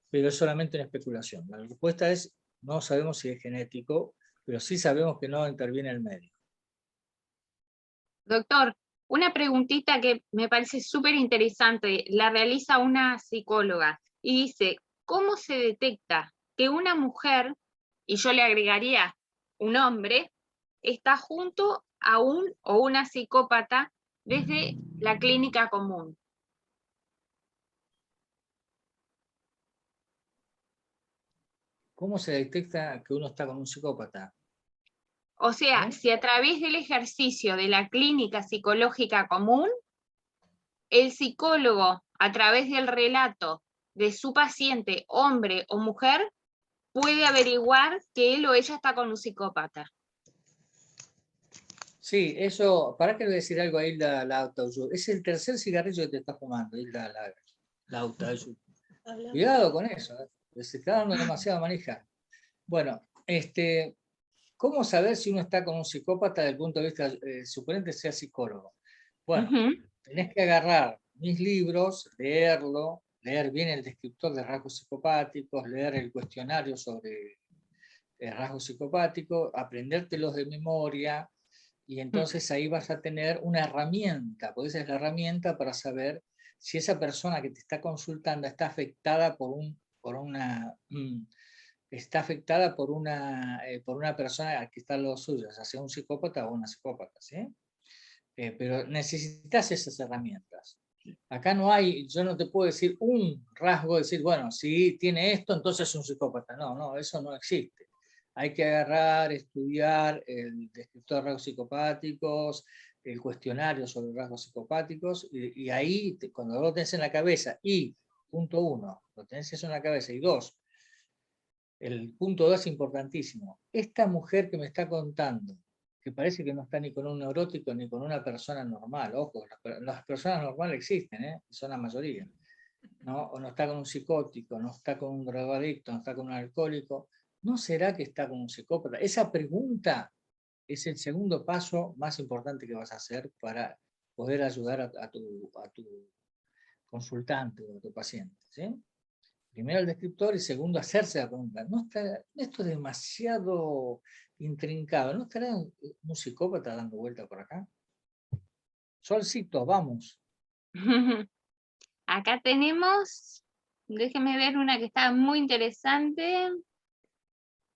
pero es solamente una especulación. La respuesta es, no sabemos si es genético, pero sí sabemos que no interviene el medio. Doctor, una preguntita que me parece súper interesante, la realiza una psicóloga y dice, ¿cómo se detecta que una mujer, y yo le agregaría un hombre, está junto a un o una psicópata desde la clínica común? ¿Cómo se detecta que uno está con un psicópata? O sea, si a través del ejercicio de la clínica psicológica común, el psicólogo, a través del relato de su paciente, hombre o mujer, puede averiguar que él o ella está con un psicópata. Sí, eso, ¿para qué le voy a decir algo a Hilda la autoayuda? Es el tercer cigarrillo que te estás fumando, Hilda la autoayuda. Cuidado con eso, se está dando demasiada manija. Bueno, ¿cómo saber si uno está con un psicópata desde el punto de vista, suponente sea psicólogo? Bueno, tenés que agarrar mis libros, leer bien el descriptor de rasgos psicopáticos, leer el cuestionario sobre rasgos psicopáticos, aprendértelos de memoria, y entonces ahí vas a tener una herramienta, porque esa es la herramienta para saber si esa persona que te está consultando está afectada por una persona que está a lo suyo, ya sea un psicópata o una psicópata, ¿sí? Pero necesitas esas herramientas. Acá no hay, yo no te puedo decir un rasgo, decir, bueno, si tiene esto, entonces es un psicópata. No, eso no existe. Hay que agarrar, estudiar el descriptor de rasgos psicopáticos, el cuestionario sobre rasgos psicopáticos, y ahí, cuando lo tenés en la cabeza, y, punto 1, lo tenés eso en la cabeza, y 2, el punto 2 es importantísimo. Esta mujer que me está contando, que parece que no está ni con un neurótico ni con una persona normal, ojo, las personas normales existen, son la mayoría, ¿no? O no está con un psicótico, no está con un drogadicto, no está con un alcohólico, ¿no será que está con un psicópata? Esa pregunta es el segundo paso más importante que vas a hacer para poder ayudar a tu consultante o a tu paciente, ¿sí? Primero el descriptor y segundo hacerse la pregunta. ¿No está esto es demasiado intrincado? ¿No estará un psicópata dando vuelta por acá? Solcito, vamos. Acá tenemos, déjeme ver una que está muy interesante.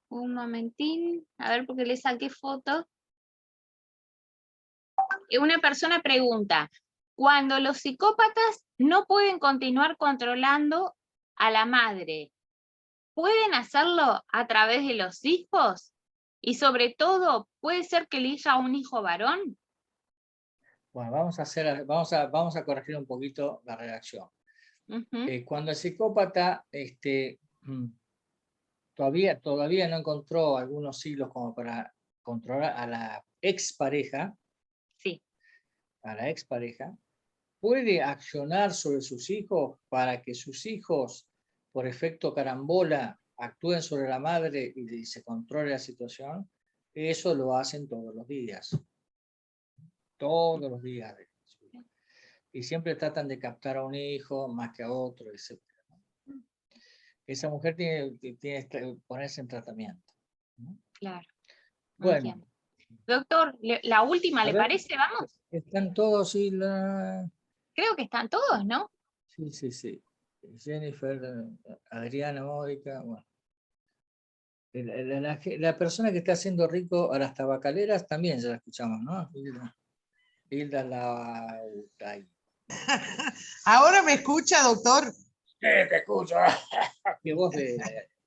Un momentín, a ver porque le saqué foto. Una persona pregunta, cuando los psicópatas no pueden continuar controlando a la madre, ¿pueden hacerlo a través de los hijos? Y sobre todo, ¿puede ser que elija a un hijo varón? Bueno, vamos a corregir un poquito la redacción. Cuando el psicópata todavía no encontró algunos hilos como para controlar a la expareja, sí, a la expareja, puede accionar sobre sus hijos para que sus hijos, por efecto carambola, actúen sobre la madre y se controle la situación. Eso lo hacen todos los días. Todos los días. Y siempre tratan de captar a un hijo más que a otro, etc. Esa mujer tiene que ponerse en tratamiento, ¿no? Claro. Bueno. Entiendo. Doctor, la última, ¿le parece? Vamos. Están todos y Creo que están todos, ¿no? Sí. Jennifer, Adriana, Mónica, bueno. La persona que está haciendo rico a las tabacaleras también ya la escuchamos, ¿no? Hilda Lautay. ¿Ahora me escucha, doctor? Sí, te escucho. Qué voz de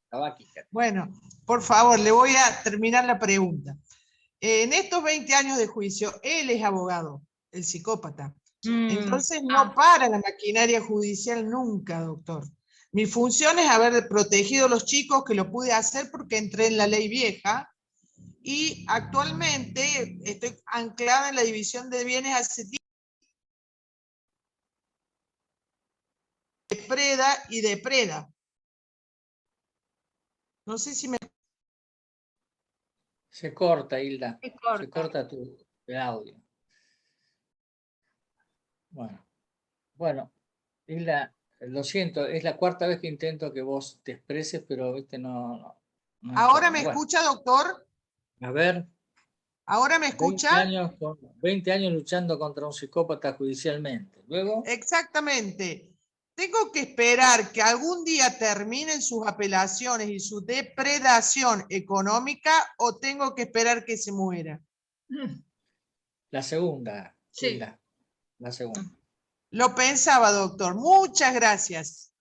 tabáquica. Bueno, por favor, le voy a terminar la pregunta. En estos 20 años de juicio, él es abogado, el psicópata. Entonces no para la maquinaria judicial nunca, doctor. Mi función es haber protegido a los chicos, que lo pude hacer porque entré en la ley vieja, y actualmente estoy anclada en la división de bienes hace tiempo. Depreda y depreda. No sé si me... Se corta, Hilda. Se corta el audio. Bueno, Hilda, lo siento, es la cuarta vez que intento que vos te expreses, pero viste, no ¿Ahora me escucha, doctor? A ver. ¿Ahora me escucha? 20 años luchando contra un psicópata judicialmente. Luego. Exactamente. ¿Tengo que esperar que algún día terminen sus apelaciones y su depredación económica o tengo que esperar que se muera? La segunda. Sí. Hilda, la segunda. Lo pensaba, doctor. Muchas gracias.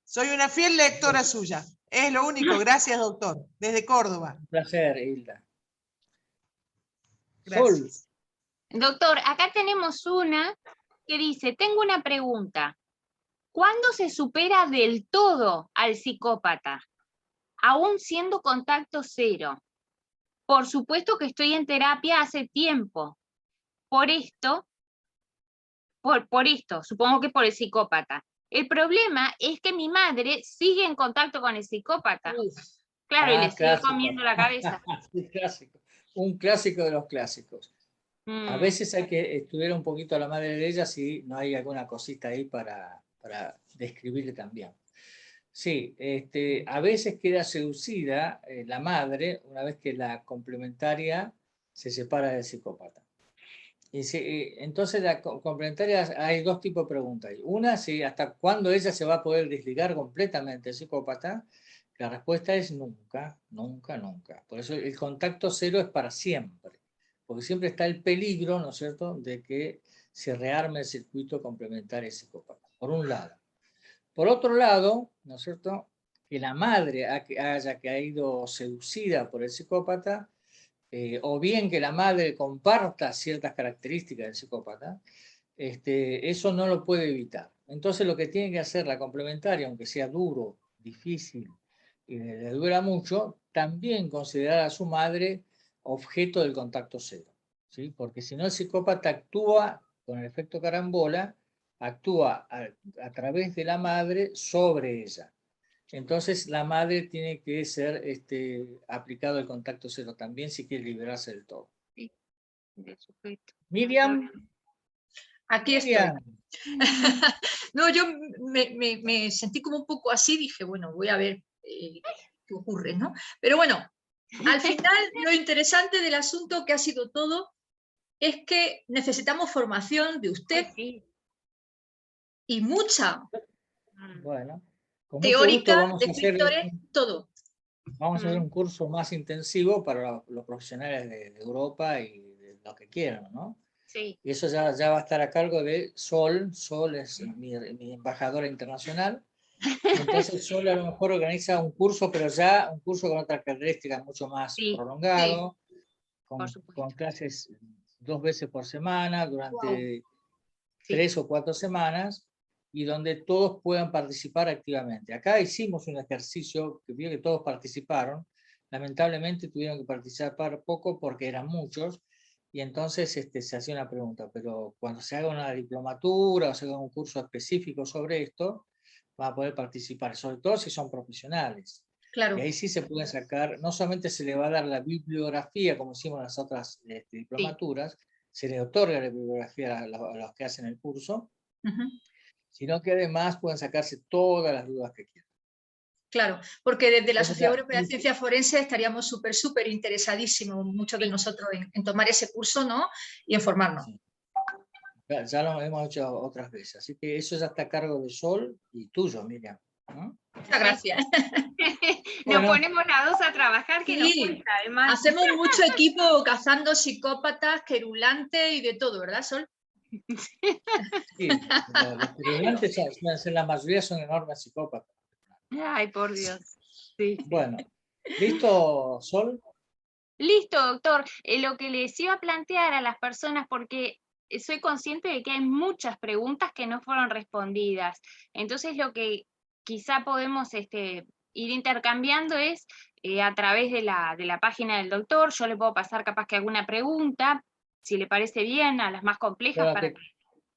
Soy una fiel lectora suya. Es lo único. Gracias, doctor. Desde Córdoba. Un placer, Hilda. Gracias. Doctor, acá tenemos una que dice, tengo una pregunta. ¿Cuándo se supera del todo al psicópata? Aún siendo contacto cero. Por supuesto que estoy en terapia hace tiempo. Por esto, supongo que por el psicópata. El problema es que mi madre sigue en contacto con el psicópata. Claro, y le sigue Clásico. comiendo la cabeza. Sí, clásico. Un clásico de los clásicos. A veces hay que estudiar un poquito a la madre de ella si no hay alguna cosita ahí para describirle también. Sí, a veces queda seducida la madre una vez que la complementaria se separa del psicópata. Entonces la complementaria, hay dos tipos de preguntas. Una, si hasta cuándo ella se va a poder desligar completamente del psicópata. La respuesta es nunca, nunca, nunca. Por eso el contacto cero es para siempre. Porque siempre está el peligro, ¿no es cierto?, de que se rearme el circuito complementario psicópata, por un lado. Por otro lado, ¿no es cierto?, que la madre haya caído seducida por el psicópata, o bien que la madre comparta ciertas características del psicópata, eso no lo puede evitar. Entonces lo que tiene que hacer la complementaria, aunque sea duro, difícil, y le dura mucho, también considerar a su madre objeto del contacto cero, ¿sí? Porque si no el psicópata actúa con el efecto carambola, actúa a través de la madre sobre ella. Entonces la madre tiene que ser aplicado el contacto cero también si quiere liberarse del todo. Sí, del sujeto. Miriam. Aquí estoy. No, yo me sentí como un poco así, dije, bueno, voy a ver qué ocurre, ¿no? Pero bueno, al final lo interesante del asunto, que ha sido todo, es que necesitamos formación de usted, y mucha. Bueno, con mucho gusto Teórica, vamos a hacer descriptores, todo. Vamos a hacer un curso más intensivo para los profesionales de Europa y de los que quieran, ¿no? Sí. Y eso ya va a estar a cargo de Sol. Sol es mi embajadora internacional. Entonces Sol a lo mejor organiza un curso, pero ya un curso con otras características mucho más prolongado, con clases 2 veces por semana durante 3 o 4 semanas, y donde todos puedan participar activamente. Acá hicimos un ejercicio que vio que todos participaron. Lamentablemente tuvieron que participar poco porque eran muchos, y entonces se hacía una pregunta, pero cuando se haga una diplomatura o se haga un curso específico sobre esto, van a poder participar, sobre todo si son profesionales. Claro. Y ahí sí se puede sacar, no solamente se le va a dar la bibliografía, como hicimos en las otras diplomaturas, se le otorga la bibliografía a los que hacen el curso, sino que además pueden sacarse todas las dudas que quieran. Claro, porque desde la Eso Sociedad ya- Europea de Ciencia Forense estaríamos súper interesadísimos, muchos de nosotros, en tomar ese curso, ¿no? Y en formarnos. Ya lo hemos hecho otras veces, así que eso ya está a cargo de Sol y tuyo, Miriam, ¿no? Muchas gracias. Nos Bueno. ponemos las dos a trabajar, que nos Sí, cuesta, además. hacemos mucho equipo cazando psicópatas, querulantes y de todo, ¿verdad, Sol? Sí, los querulantes la mayoría son enormes psicópatas. Ay, por Dios. Sí. Bueno, ¿listo, Sol? Listo, doctor. Lo que les iba a plantear a las personas, porque soy consciente de que hay muchas preguntas que no fueron respondidas. Entonces, lo que quizá podemos ir intercambiando es a través de la página del doctor. Yo le puedo pasar capaz que alguna pregunta, si le parece bien, a las más complejas. Para que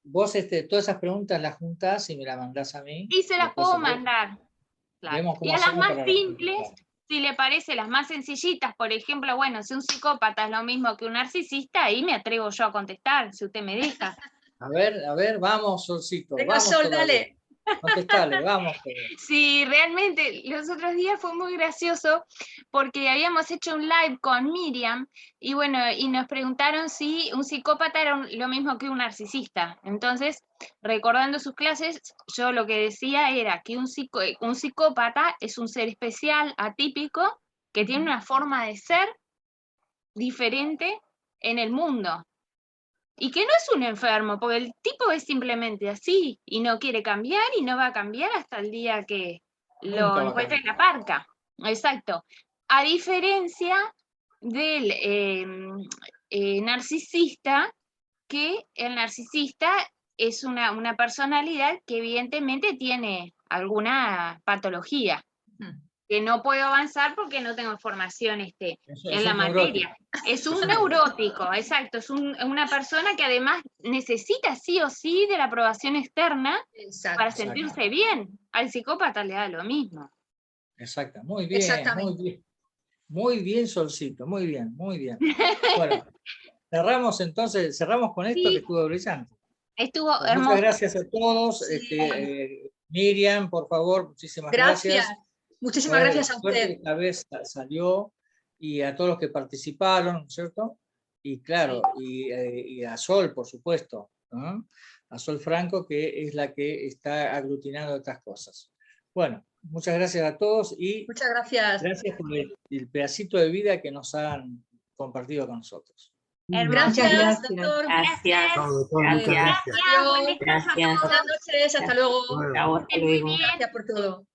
vos todas esas preguntas las juntás y me las mandás a mí. Y se las Después puedo mandar. Claro. vemos Y cómo a las hacemos más para simples, responder. si le parece, las más sencillitas, por ejemplo, bueno, si un psicópata es lo mismo que un narcisista, ahí me atrevo yo a contestar, si usted me deja. A ver, vamos, Solcito. Venga, Vamos Sol, todavía. dale. Contestale, vamos. Sí, realmente los otros días fue muy gracioso porque habíamos hecho un live con Miriam y bueno, y nos preguntaron si un psicópata era lo mismo que un narcisista. Entonces, recordando sus clases, yo lo que decía era que un psicópata es un ser especial, atípico, que tiene una forma de ser diferente en el mundo. Y que no es un enfermo, porque el tipo es simplemente así y no quiere cambiar y no va a cambiar hasta el día que Nunca lo va a encuentre en la cambiar. parca. Exacto. A diferencia del narcisista, que el narcisista es una personalidad que evidentemente tiene alguna patología. Que no puedo avanzar porque no tengo formación Es en la un materia. neurótico. Es un neurótico, exacto. Es una persona que además necesita sí o sí de la aprobación externa para sentirse bien. Al psicópata le da lo mismo. Exacto, muy bien, Exactamente. muy bien. Muy bien, Solcito, muy bien, muy bien. Bueno, cerramos entonces, cerramos con esto que estuvo brillante. Estuvo Pues hermoso. muchas gracias a todos. Miriam, por favor, muchísimas gracias. Muchísimas gracias a Suerte que usted. esta vez salió, y a todos los que participaron, ¿no es cierto? Y claro, y a Sol, por supuesto, ¿no? A Sol Franco, que es la que está aglutinando estas cosas. Bueno, muchas gracias a todos y muchas gracias. Gracias por el pedacito de vida que nos han compartido con nosotros. Gracias, doctor. Gracias. Chao, doctor, muchas gracias. Adiós. Gracias. Buenas noches, hasta luego. Chao, hasta luego. Gracias por todo.